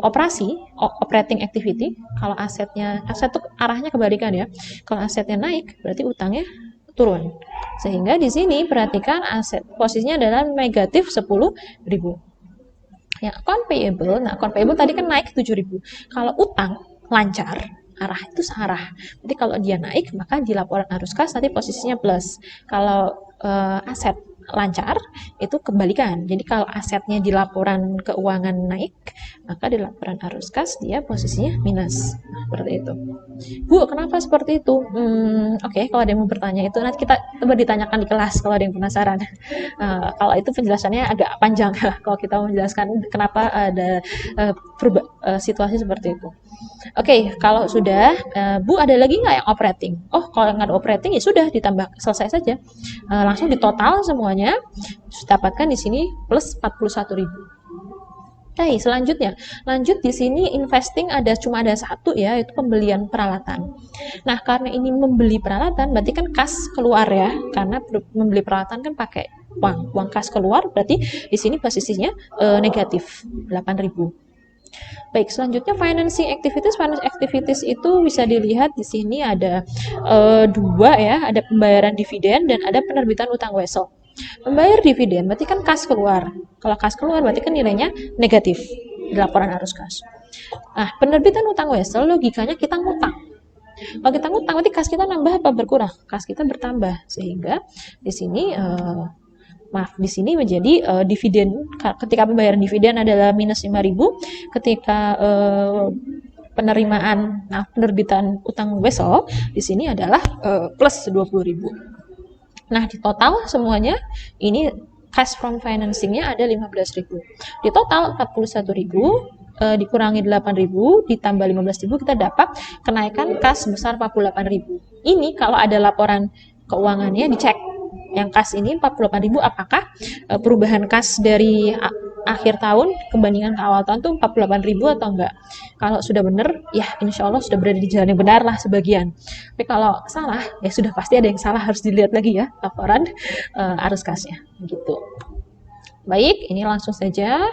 Speaker 1: operasi, operating activity, kalau aset itu arahnya kebalikan ya. Kalau asetnya naik, berarti utangnya turun. Sehingga di sini perhatikan aset posisinya adalah negatif 10.000. Yang account payable, nah account payable tadi kan naik 7.000. Kalau utang lancar, arah itu searah. Jadi kalau dia naik, maka di laporan arus kas nanti posisinya plus. Kalau aset lancar itu kebalikan. Jadi kalau asetnya di laporan keuangan naik, maka di laporan arus kas dia posisinya minus. Nah, seperti itu. Bu, kenapa seperti itu? Oke, kalau ada yang mau bertanya itu nanti kita coba ditanyakan di kelas kalau ada yang penasaran. Kalau itu penjelasannya agak panjang kalau kita menjelaskan kenapa ada situasi seperti itu. Oke, kalau sudah, Bu ada lagi nggak yang operating? Oh, kalau nggak ada operating ya sudah ditambah, selesai saja. Langsung ditotal semuanya, dapatkan di sini plus 41.000. Oke, selanjutnya, lanjut di sini investing cuma ada satu ya, itu pembelian peralatan. Nah, karena ini membeli peralatan, berarti kan kas keluar ya, karena membeli peralatan kan pakai uang kas keluar, berarti di sini posisinya negatif 8.000. Baik, selanjutnya financing activities. Financing activities itu bisa dilihat di sini ada 2 ya, ada pembayaran dividen dan ada penerbitan utang wesel. Membayar dividen berarti kan kas keluar. Kalau kas keluar berarti kan nilainya negatif di laporan arus kas. Nah, penerbitan utang wesel logikanya kita ngutang. Kalau kita ngutang berarti kas kita nambah apa berkurang? Kas kita bertambah, sehingga di sini di sini menjadi dividen. Ketika pembayaran dividen adalah minus 5.000, ketika penerbitan utang wesel di sini adalah plus 20.000. Nah, di total semuanya ini cash from financing-nya ada 15.000. Di total 41.000 dikurangi 8.000 ditambah 15.000 kita dapat kenaikan kas sebesar 48.000. Ini kalau ada laporan keuangannya dicek. Yang kas ini 48.000 apakah perubahan kas dari akhir tahun kebandingan ke awal tahun tuh 48.000 atau enggak. Kalau sudah benar, ya insya Allah sudah berada di jalan yang benar lah sebagian. Tapi kalau salah, ya sudah pasti ada yang salah, harus dilihat lagi ya laporan arus kasnya. Gitu. Baik, ini langsung saja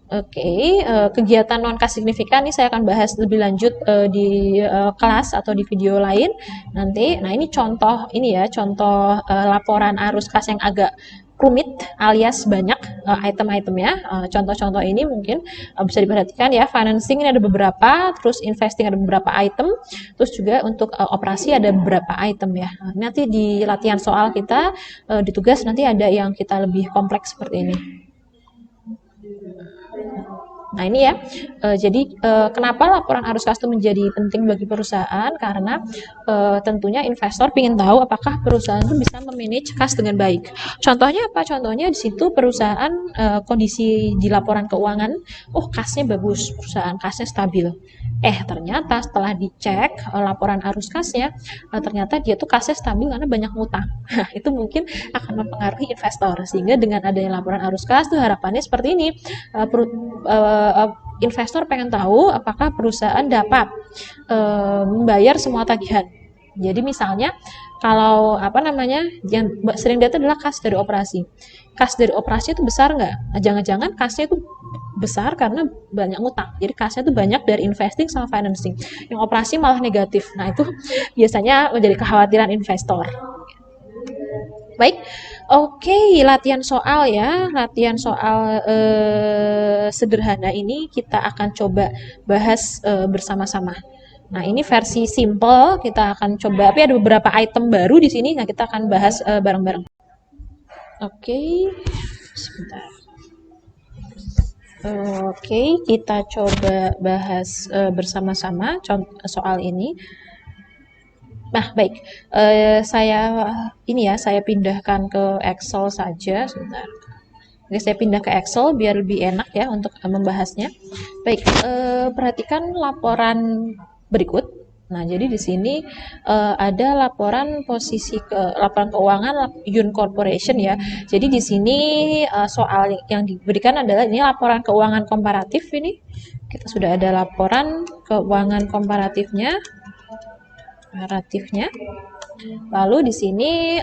Speaker 1: Oke, kegiatan non kas signifikan ini saya akan bahas lebih lanjut di kelas atau di video lain nanti. Nah, ini contoh ini ya, contoh laporan arus kas yang agak rumit alias banyak item-itemnya. Contoh-contoh ini mungkin bisa diperhatikan ya. Financing ini ada beberapa, terus investing ada beberapa item, terus juga untuk operasi ada beberapa item ya. Nanti di latihan soal kita di tugas nanti ada yang kita lebih kompleks seperti ini. Nah ini ya, jadi kenapa laporan arus kas itu menjadi penting bagi perusahaan? Karena tentunya investor ingin tahu apakah perusahaan itu bisa memanage kas dengan baik. Contohnya apa? Contohnya di situ perusahaan kondisi di laporan keuangan, oh kasnya bagus, perusahaan kasnya stabil. Ternyata setelah dicek laporan arus kasnya, ternyata dia tuh kasnya stabil karena banyak ngutang. Itu mungkin akan mempengaruhi investor. Sehingga dengan adanya laporan arus kas tuh harapannya seperti ini. Investor pengen tahu apakah perusahaan dapat membayar semua tagihan. Jadi misalnya kalau yang sering dilihat adalah kas dari operasi. Kas dari operasi itu besar nggak? Nah, jangan-jangan kasnya itu besar karena banyak ngutang. Jadi kasnya itu banyak dari investing sama financing. Yang operasi malah negatif. Nah itu biasanya menjadi kekhawatiran investor. Baik, oke, latihan soal ya, latihan soal sederhana ini kita akan coba bahas bersama-sama. Nah, ini versi simple, kita akan coba, tapi ada beberapa item baru di sini, nah kita akan bahas bareng-bareng. Oke, sebentar. Oke, kita coba bahas bersama-sama soal ini. Nah, baik. Saya pindahkan ke Excel saja sebentar. Oke, saya pindah ke Excel biar lebih enak ya untuk membahasnya. Baik, perhatikan laporan berikut. Nah, jadi di sini ada laporan laporan keuangan Yun Corporation ya. Jadi di sini soal yang diberikan adalah ini laporan keuangan komparatif ini. Kita sudah ada laporan keuangan komparatifnya. Lalu di sini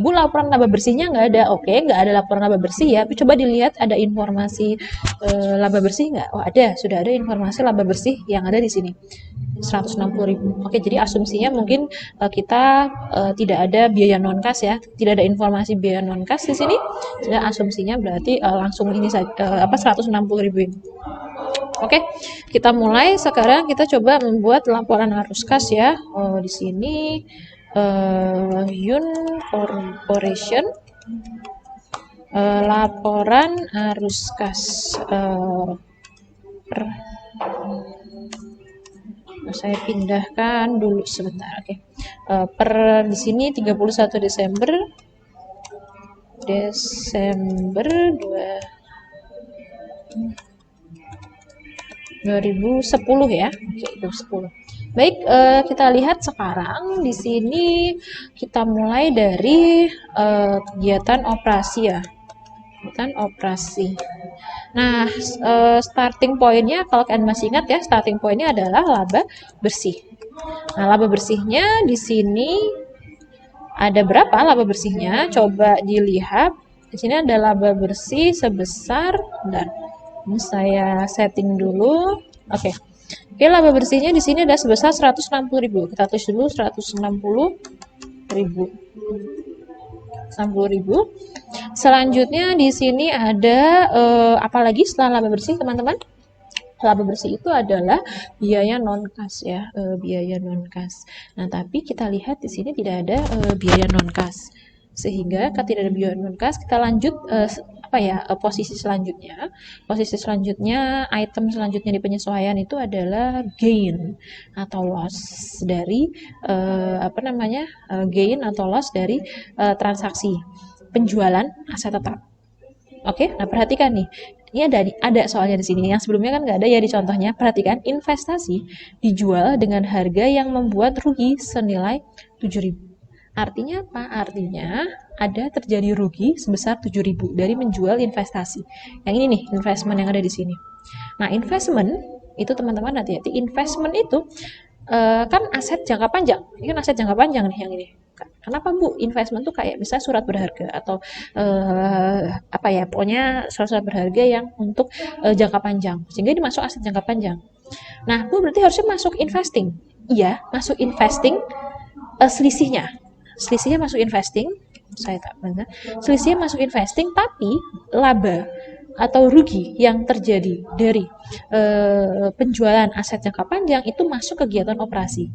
Speaker 1: Bu laporan laba bersihnya nggak ada. Oke, nggak ada laporan laba bersih ya. Tapi coba dilihat ada informasi laba bersih nggak? Oh ada, sudah ada informasi laba bersih yang ada di sini. 160.000. Oke, jadi asumsinya mungkin kita tidak ada biaya non kas ya. Tidak ada informasi biaya non kas di sini. Jadi asumsinya berarti langsung ini saja 160.000 ini. Oke, kita mulai sekarang. Kita coba membuat laporan arus kas ya. Di sini Yun Corporation laporan arus kas saya pindahkan dulu sebentar. Oke. Per di sini 31 Desember 2010 ya. Oke, 2010. Baik, kita lihat sekarang di sini kita mulai dari kegiatan operasi ya. Kegiatan operasi. Nah, starting point-nya kalau kalian masih ingat ya, starting point-nya adalah laba bersih. Nah, laba bersihnya di sini ada berapa laba bersihnya? Coba dilihat. Di sini ada laba bersih sebesar ini saya setting dulu. Oke, laba bersihnya di sini ada sebesar 160.000. Kita tulis dulu 160.000. Selanjutnya di sini ada apa lagi setelah laba bersih, teman-teman? Laba bersih itu adalah biaya non kas ya, biaya non kas. Nah, tapi kita lihat di sini tidak ada biaya non kas. Sehingga ketika tidak ada biaya non kas, kita lanjut posisi selanjutnya. Posisi selanjutnya, item selanjutnya di penyesuaian itu adalah gain atau loss dari gain atau loss dari transaksi penjualan aset tetap. Oke, nah perhatikan nih. Ini ada soalnya di sini. Yang sebelumnya kan nggak ada ya di contohnya. Perhatikan, investasi dijual dengan harga yang membuat rugi senilai 7.000. Artinya apa? Artinya ada terjadi rugi sebesar 7.000 dari menjual investasi. Yang ini nih, investment yang ada di sini. Nah, investment itu teman-teman hati-hati. Investment itu kan aset jangka panjang. Ini kan aset jangka panjang nih yang ini. Kenapa Bu? Investment tuh kayak bisa surat berharga atau apa ya, pokoknya surat berharga yang untuk jangka panjang, sehingga dimasuk aset jangka panjang. Nah, Bu berarti harusnya masuk investing. Iya, masuk investing, selisihnya. Selisihnya masuk investing, saya tak benar. Selisihnya masuk investing, tapi laba atau rugi yang terjadi dari penjualan aset jangka panjang itu masuk kegiatan operasi.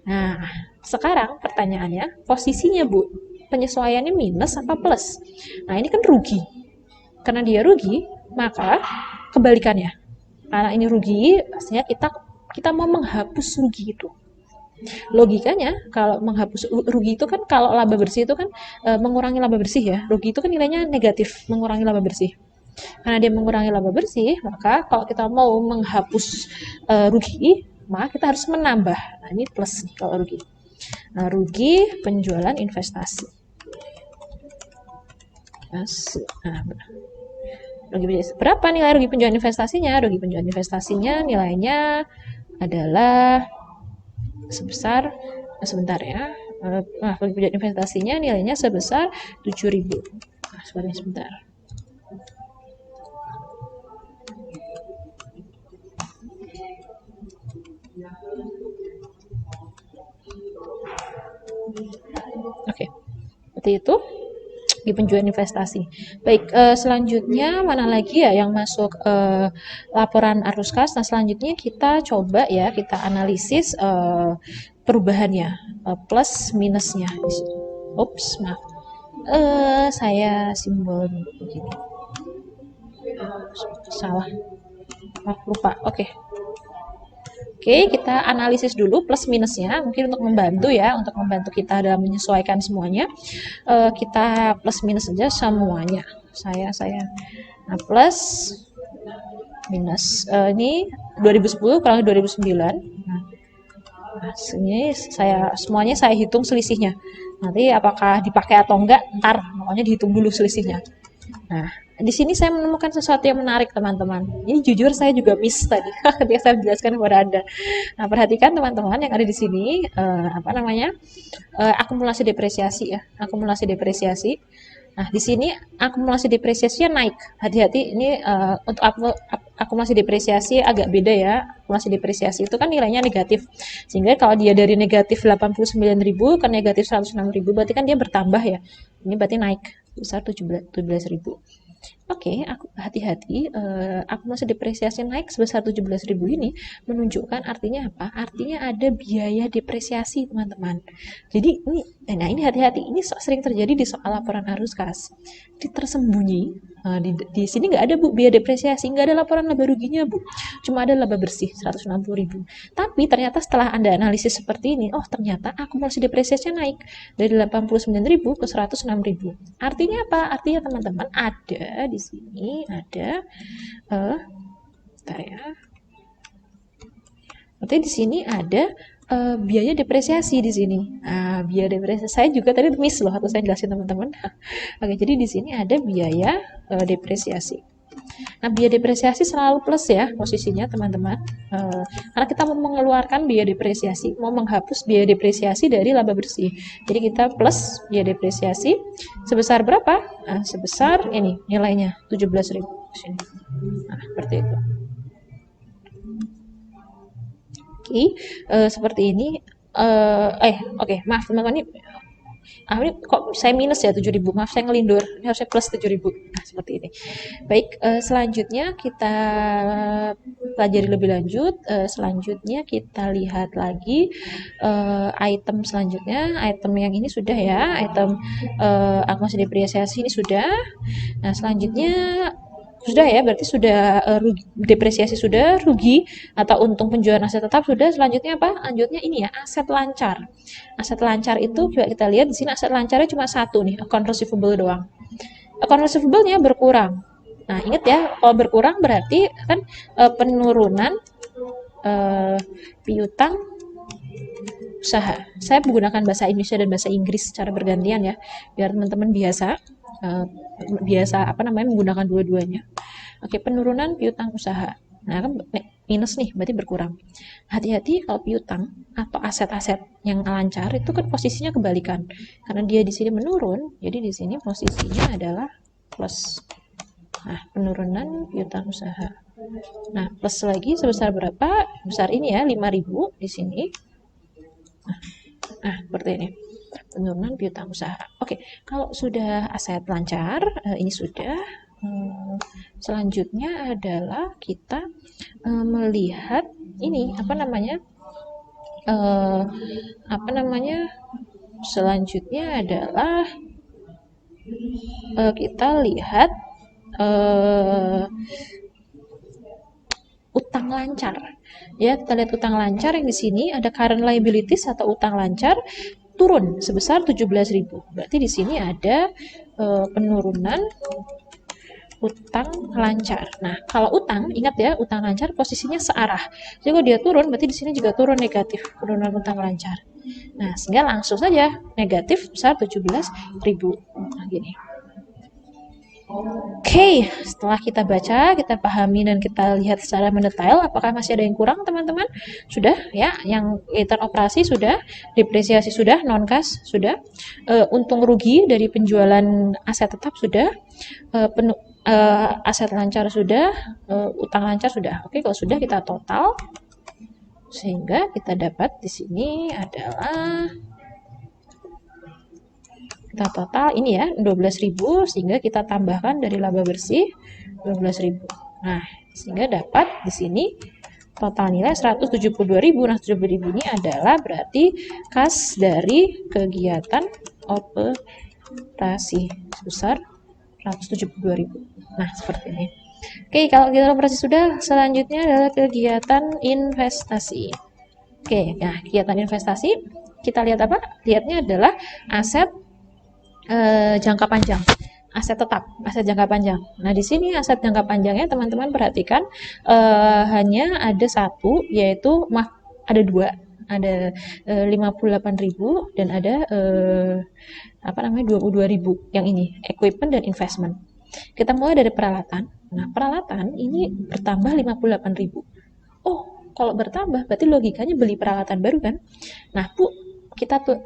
Speaker 1: Nah, sekarang pertanyaannya, posisinya Bu, penyesuaiannya minus apa plus? Nah, ini kan rugi. Karena dia rugi, maka kebalikannya. Karena ini rugi, pastinya kita mau menghapus rugi itu. Logikanya kalau menghapus rugi itu kan, kalau laba bersih itu kan mengurangi laba bersih ya. Rugi itu kan nilainya negatif, mengurangi laba bersih. Karena dia mengurangi laba bersih, maka kalau kita mau menghapus rugi, maka kita harus menambah. Nah, ini plus nih kalau rugi. Nah, rugi penjualan investasi. Nah, berapa nilai rugi penjualan investasinya? Rugi penjualan investasinya nilainya adalah sebesar, sebentar ya. Nah, rugi penjualan investasinya nilainya sebesar 7.000. Nah, sebentar. Oke, seperti itu di penjualan investasi. Baik, selanjutnya mana lagi ya yang masuk laporan arus kas? Nah, selanjutnya kita coba ya, kita analisis perubahannya, plus minusnya. Ups, maaf. Saya simbol begini. Salah. Maaf, lupa. Oke. Oke, kita analisis dulu plus minusnya, mungkin untuk membantu ya, untuk membantu kita dalam menyesuaikan semuanya. Kita plus minus saja semuanya. Saya. Nah, plus minus ini 2010 kurang 2009. Nah, ini semuanya saya hitung selisihnya. Nanti apakah dipakai atau enggak, ntar pokoknya dihitung dulu selisihnya. Nah, di sini saya menemukan sesuatu yang menarik, teman-teman. Ini jujur saya juga miss tadi ketika saya menjelaskan kepada Anda. Nah, perhatikan teman-teman yang ada di sini, akumulasi depresiasi ya, akumulasi depresiasi. Nah, di sini akumulasi depresiasinya naik. Hati-hati, ini untuk akumulasi depresiasi agak beda ya. Akumulasi depresiasi itu kan nilainya negatif. Sehingga kalau dia dari negatif 89.000 ke negatif 106.000, berarti kan dia bertambah ya. Ini berarti naik besar 17.000. Oke, hati-hati, akumulasi depresiasi naik sebesar 17.000 ini menunjukkan artinya apa? Artinya ada biaya depresiasi, teman-teman. Jadi ini hati-hati, ini sering terjadi di soal laporan arus kas. Tersembunyi, di sini nggak ada Bu biaya depresiasi, nggak ada laporan laba ruginya Bu. Cuma ada laba bersih 160.000. Tapi ternyata setelah Anda analisis seperti ini, oh ternyata akumulasi depresiasinya naik dari 89.000 ke 106.000. Artinya apa? Artinya teman-teman ada di sini ada berarti di sini ada biaya depresiasi di sini. Biaya depresiasi saya juga tadi miss loh, atau saya jelasin teman-teman. Oke, jadi di sini ada biaya depresiasi. Nah, biaya depresiasi selalu plus ya posisinya, teman-teman. Karena kita mau mengeluarkan biaya depresiasi, mau menghapus biaya depresiasi dari laba bersih. Jadi kita plus biaya depresiasi sebesar berapa? Nah, sebesar ini nilainya 17.000 sini. Nah, seperti itu. Oke, seperti ini. Oke, maaf teman-teman, ini kok saya minus ya 7.000, maaf saya ngelindur, ini harusnya plus 7.000. Nah, seperti ini. Baik, selanjutnya kita pelajari lebih lanjut. Selanjutnya kita lihat lagi item selanjutnya. Item yang ini sudah ya, item akumulasi depresiasi ini sudah. Nah, selanjutnya sudah ya, berarti sudah depresiasi sudah, rugi atau untung penjualan aset tetap sudah. Selanjutnya apa? Lanjutnya ini ya, aset lancar. Aset lancar itu coba kita lihat di sini, aset lancarnya cuma satu nih, account receivable doang. Account receivable-nya berkurang. Nah, ingat ya, kalau berkurang berarti kan penurunan piutang usaha. Saya menggunakan bahasa Indonesia dan bahasa Inggris secara bergantian ya, biar teman-teman biasa menggunakan dua-duanya. Oke, penurunan piutang usaha. Nah, kan minus nih, berarti berkurang. Hati-hati kalau piutang atau aset-aset yang lancar itu kan posisinya kebalikan. Karena dia di sini menurun, jadi di sini posisinya adalah plus. Nah, penurunan piutang usaha. Nah, plus lagi sebesar berapa? Besar ini ya, 5.000 di sini. Nah, seperti ini. Penurunan piutang usaha. Oke, kalau sudah aset lancar, ini sudah. Selanjutnya adalah kita melihat ini selanjutnya adalah kita lihat utang lancar. Ya, kita lihat utang lancar yang di sini ada current liabilities atau utang lancar turun sebesar 17.000. Berarti di sini ada penurunan utang lancar. Nah, kalau utang, ingat ya, utang lancar posisinya searah. Jadi kalau dia turun, berarti di sini juga turun negatif, penurunan utang lancar. Nah, sehingga langsung saja negatif besar 17.000. Nah, gini. Oke, setelah kita baca, kita pahami dan kita lihat secara mendetail, apakah masih ada yang kurang, teman-teman? Sudah, ya. Yang return operasi sudah, depresiasi sudah, non-cash sudah, untung rugi dari penjualan aset tetap sudah, aset lancar sudah, utang lancar sudah. Oke, kalau sudah kita total, sehingga kita dapat di sini adalah kita total ini ya 12.000, sehingga kita tambahkan dari laba bersih 12.000. Nah, sehingga dapat di sini total nilai 172.000. Nah, 70.000 ini adalah berarti kas dari kegiatan operasi sebesar 172.000. Nah, seperti ini. Oke, kalau kegiatan operasi sudah, selanjutnya adalah kegiatan investasi. Oke, nah kegiatan investasi kita lihat apa? Lihatnya adalah aset jangka panjang, aset tetap, aset jangka panjang. Nah, di sini aset jangka panjangnya teman-teman perhatikan hanya ada satu, yaitu ada dua, ada 58.000 dan ada 22.000 yang ini, equipment dan investment. Kita mulai dari peralatan. Nah, peralatan ini bertambah 58.000. Oh, kalau bertambah berarti logikanya beli peralatan baru kan? Nah, Bu, kita tuh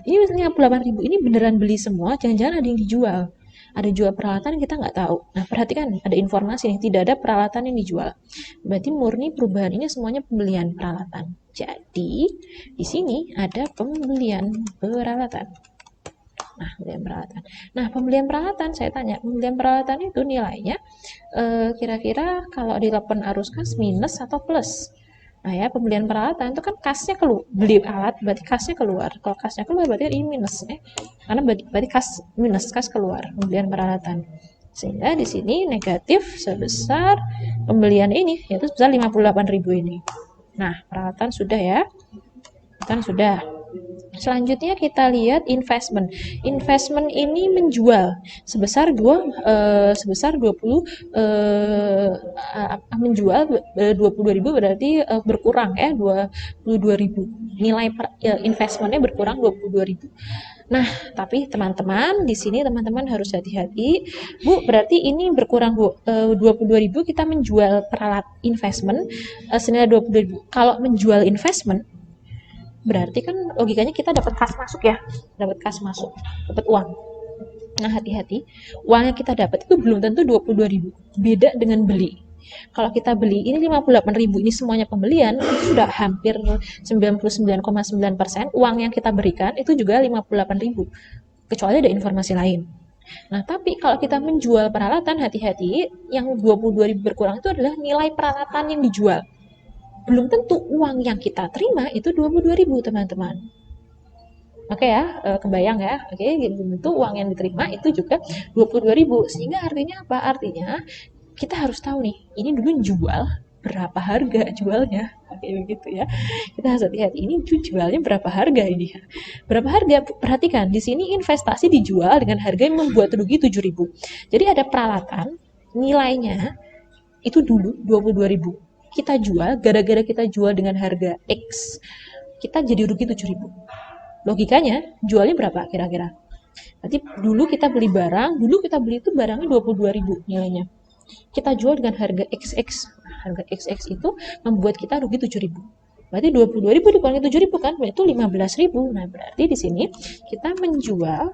Speaker 1: ini 58.000 ini beneran beli semua, jangan-jangan ada yang dijual, ada jual peralatan kita nggak tahu. Nah, perhatikan ada informasi nih, tidak ada peralatan yang dijual, berarti murni perubahan ini semuanya pembelian peralatan. Jadi di sini ada pembelian peralatan. Nah, pembelian peralatan. Nah, pembelian peralatan, saya tanya, pembelian peralatan itu nilainya kira-kira kalau dilakukan arus kas minus atau plus? Nah ya, pembelian peralatan itu kan kasnya keluar, beli alat berarti kasnya keluar. Kalau kasnya keluar berarti ini minus ya. Karena berarti kas minus, kas keluar, pembelian peralatan. Sehingga di sini negatif sebesar pembelian ini, yaitu sebesar 58.000 ini. Nah, peralatan sudah ya. Peralatan sudah. Selanjutnya kita lihat investment. Investment ini menjual sebesar 20 menjual 22.000 berarti berkurang ya 22.000. Nilai investmentnya berkurang 22.000. Nah, tapi teman-teman di sini teman-teman harus hati-hati. Bu, berarti ini berkurang 22.000, kita menjual peralat investment senilai 22.000. Kalau menjual investment berarti kan logikanya kita dapat kas masuk ya, dapat kas masuk, dapat uang. Nah, hati-hati, uang yang kita dapat itu belum tentu 22.000, beda dengan beli. Kalau kita beli ini 58.000, ini semuanya pembelian, itu sudah hampir 99,9%. Uang yang kita berikan itu juga 58.000, kecuali ada informasi lain. Nah, tapi kalau kita menjual peralatan, hati-hati, yang 22.000 berkurang itu adalah nilai peralatan yang dijual. Belum tentu uang yang kita terima itu 22.000, teman-teman. Oke ya, kebayang ya. Oke, belum tentu uang yang diterima itu juga 22.000. Sehingga artinya apa? Artinya kita harus tahu nih, ini dulu jual berapa harga jualnya. Oke, begitu ya. Kita harus lihat ini jualnya berapa harga ini. Berapa harga? Perhatikan, di sini investasi dijual dengan harga yang membuat rugi 7.000. Jadi ada peralatan nilainya itu dulu 22.000. Kita jual, gara-gara kita jual dengan harga X, kita jadi rugi 7.000. Logikanya, jualnya berapa kira-kira? Berarti dulu kita beli barang, dulu kita beli itu barangnya 22.000 nilainya. Kita jual dengan harga XX. harga XX itu membuat kita rugi 7.000. Berarti 22.000 dikurangi 7.000 kan, itu 15.000. Nah, berarti di sini kita menjual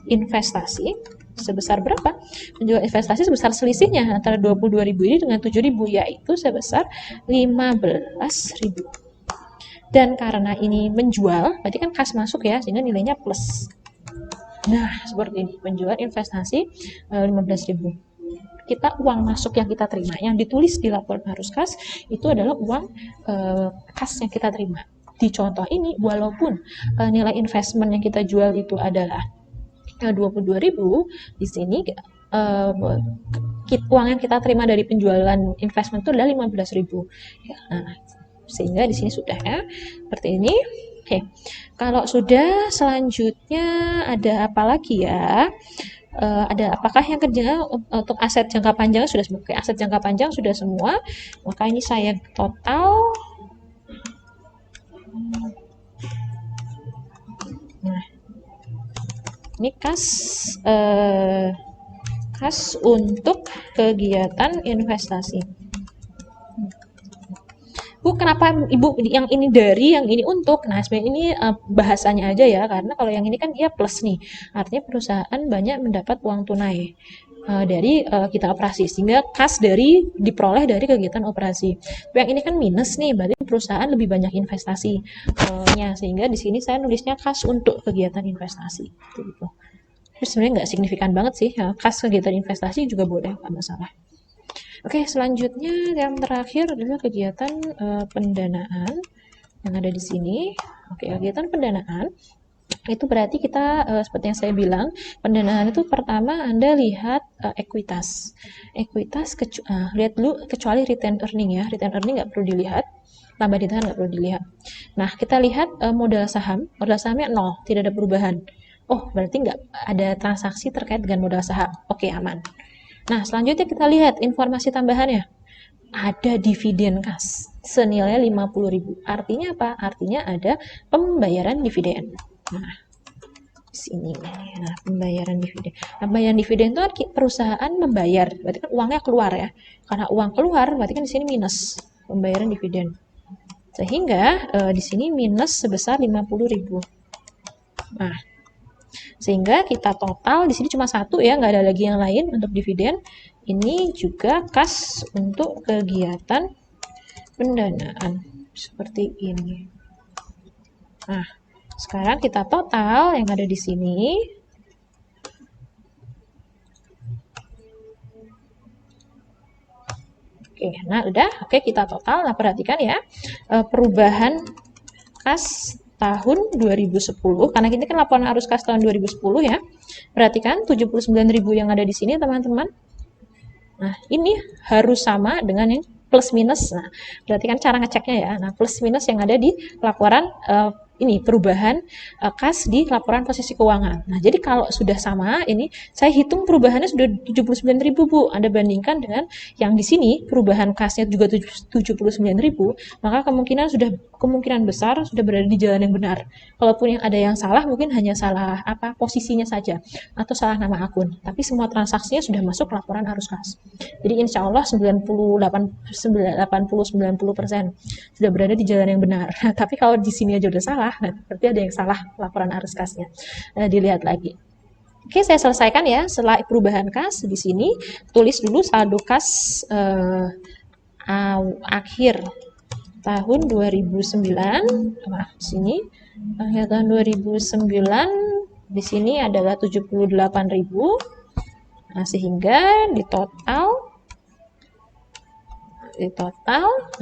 Speaker 1: investasi sebesar berapa? Menjual investasi sebesar selisihnya antara 22.000 ini dengan 7.000, yaitu sebesar 15.000. Dan karena ini menjual, berarti kan kas masuk ya, sehingga nilainya plus. Nah, seperti ini, penjual investasi 15.000. Kita uang masuk yang kita terima, yang ditulis di laporan arus kas, itu adalah uang kas yang kita terima. Di contoh ini, walaupun nilai investment yang kita jual itu adalah 22.000, di sini uang yang kita terima dari penjualan investment itu adalah 15.000. Nah, sehingga di sini sudah ya, seperti ini. Oke, kalau sudah, selanjutnya ada apa lagi ya? Ada apakah yang kerja untuk aset jangka panjang sudah semua? Oke, aset jangka panjang sudah semua. Maka ini saya total. Nah, ini kas untuk kegiatan investasi. Bu, kenapa Ibu yang ini dari, yang ini untuk? Nah, sebenarnya ini bahasanya aja ya, karena kalau yang ini kan dia plus nih. Artinya perusahaan banyak mendapat uang tunai dari kita operasi, sehingga kas diperoleh dari kegiatan operasi. Yang ini kan minus nih, berarti perusahaan lebih banyak investasinya, sehingga di sini saya nulisnya kas untuk kegiatan investasi. Gitu. Tapi sebenarnya nggak signifikan banget sih, kas kegiatan investasi juga boleh, nggak masalah. Oke, selanjutnya yang terakhir adalah kegiatan pendanaan yang ada di sini. Oke, kegiatan pendanaan itu berarti kita seperti yang saya bilang, pendanaan itu pertama Anda lihat ekuitas. Ekuitas lihat dulu kecuali return earning ya. Return earning nggak perlu dilihat, tambah ditahan nggak perlu dilihat. Nah, kita lihat modal saham. Modal sahamnya 0, tidak ada perubahan. Oh, berarti nggak ada transaksi terkait dengan modal saham. Oke, aman. Nah, selanjutnya kita lihat informasi tambahannya. Ada dividen kas senilai 50.000. Artinya apa? Artinya ada pembayaran dividen. Nah, sini. Nah, pembayaran dividen. Nah, pembayaran dividen itu perusahaan membayar, berarti kan uangnya keluar ya. Karena uang keluar, berarti kan di sini minus pembayaran dividen. Sehingga di sini minus sebesar 50.000. Nah, sehingga kita total di sini cuma satu ya, nggak ada lagi yang lain untuk dividen. Ini juga kas untuk kegiatan pendanaan seperti ini. Nah, sekarang kita total yang ada di sini. Oke, nah udah, oke kita total. Nah, perhatikan ya, perubahan kas tahun 2010, karena ini kan laporan arus kas tahun 2010 ya. Perhatikan 79.000 yang ada di sini teman-teman. Nah, ini harus sama dengan yang plus minus. Nah, perhatikan cara ngeceknya ya. Nah, plus minus yang ada di laporan ini perubahan kas di laporan posisi keuangan. Nah, jadi kalau sudah sama, ini saya hitung perubahannya sudah 79.000 Bu. Anda bandingkan dengan yang di sini perubahan kasnya juga 79.000, maka kemungkinan besar sudah berada di jalan yang benar. Kalaupun yang ada yang salah, mungkin hanya salah posisinya saja atau salah nama akun. Tapi semua transaksinya sudah masuk laporan arus kas. Jadi insya Allah 80-90% sudah berada di jalan yang benar. Tapi kalau di sini aja udah salah, berarti ada yang salah laporan arus kasnya. Dilihat lagi. Oke, saya selesaikan ya. Setelah perubahan kas di sini, tulis dulu saldo kas akhir tahun 2009. Nah, sini akhir tahun 2009 di sini adalah 78.000. Nah, sehingga di total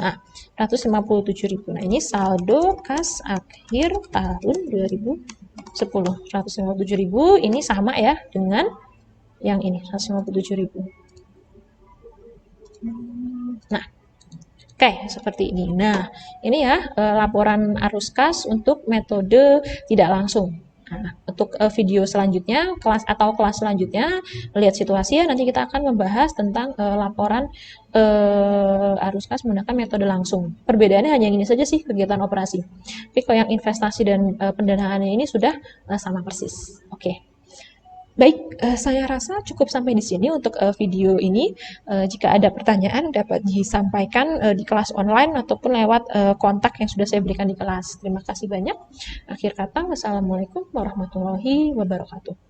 Speaker 1: nah 157.000. Nah, ini saldo kas akhir tahun 2010. 157.000 ini sama ya dengan yang ini 157.000. Nah, oke, seperti ini. Nah, ini ya laporan arus kas untuk metode tidak langsung. Nah, untuk video selanjutnya, kelas selanjutnya, lihat situasi ya, nanti kita akan membahas tentang laporan arus kas menggunakan metode langsung. Perbedaannya hanya ini saja sih, kegiatan operasi. Tapi kalau yang investasi dan pendanaan ini sudah sama persis. Oke. Baik, saya rasa cukup sampai di sini untuk video ini. Jika ada pertanyaan dapat disampaikan di kelas online ataupun lewat kontak yang sudah saya berikan di kelas. Terima kasih banyak. Akhir kata, wassalamualaikum warahmatullahi wabarakatuh.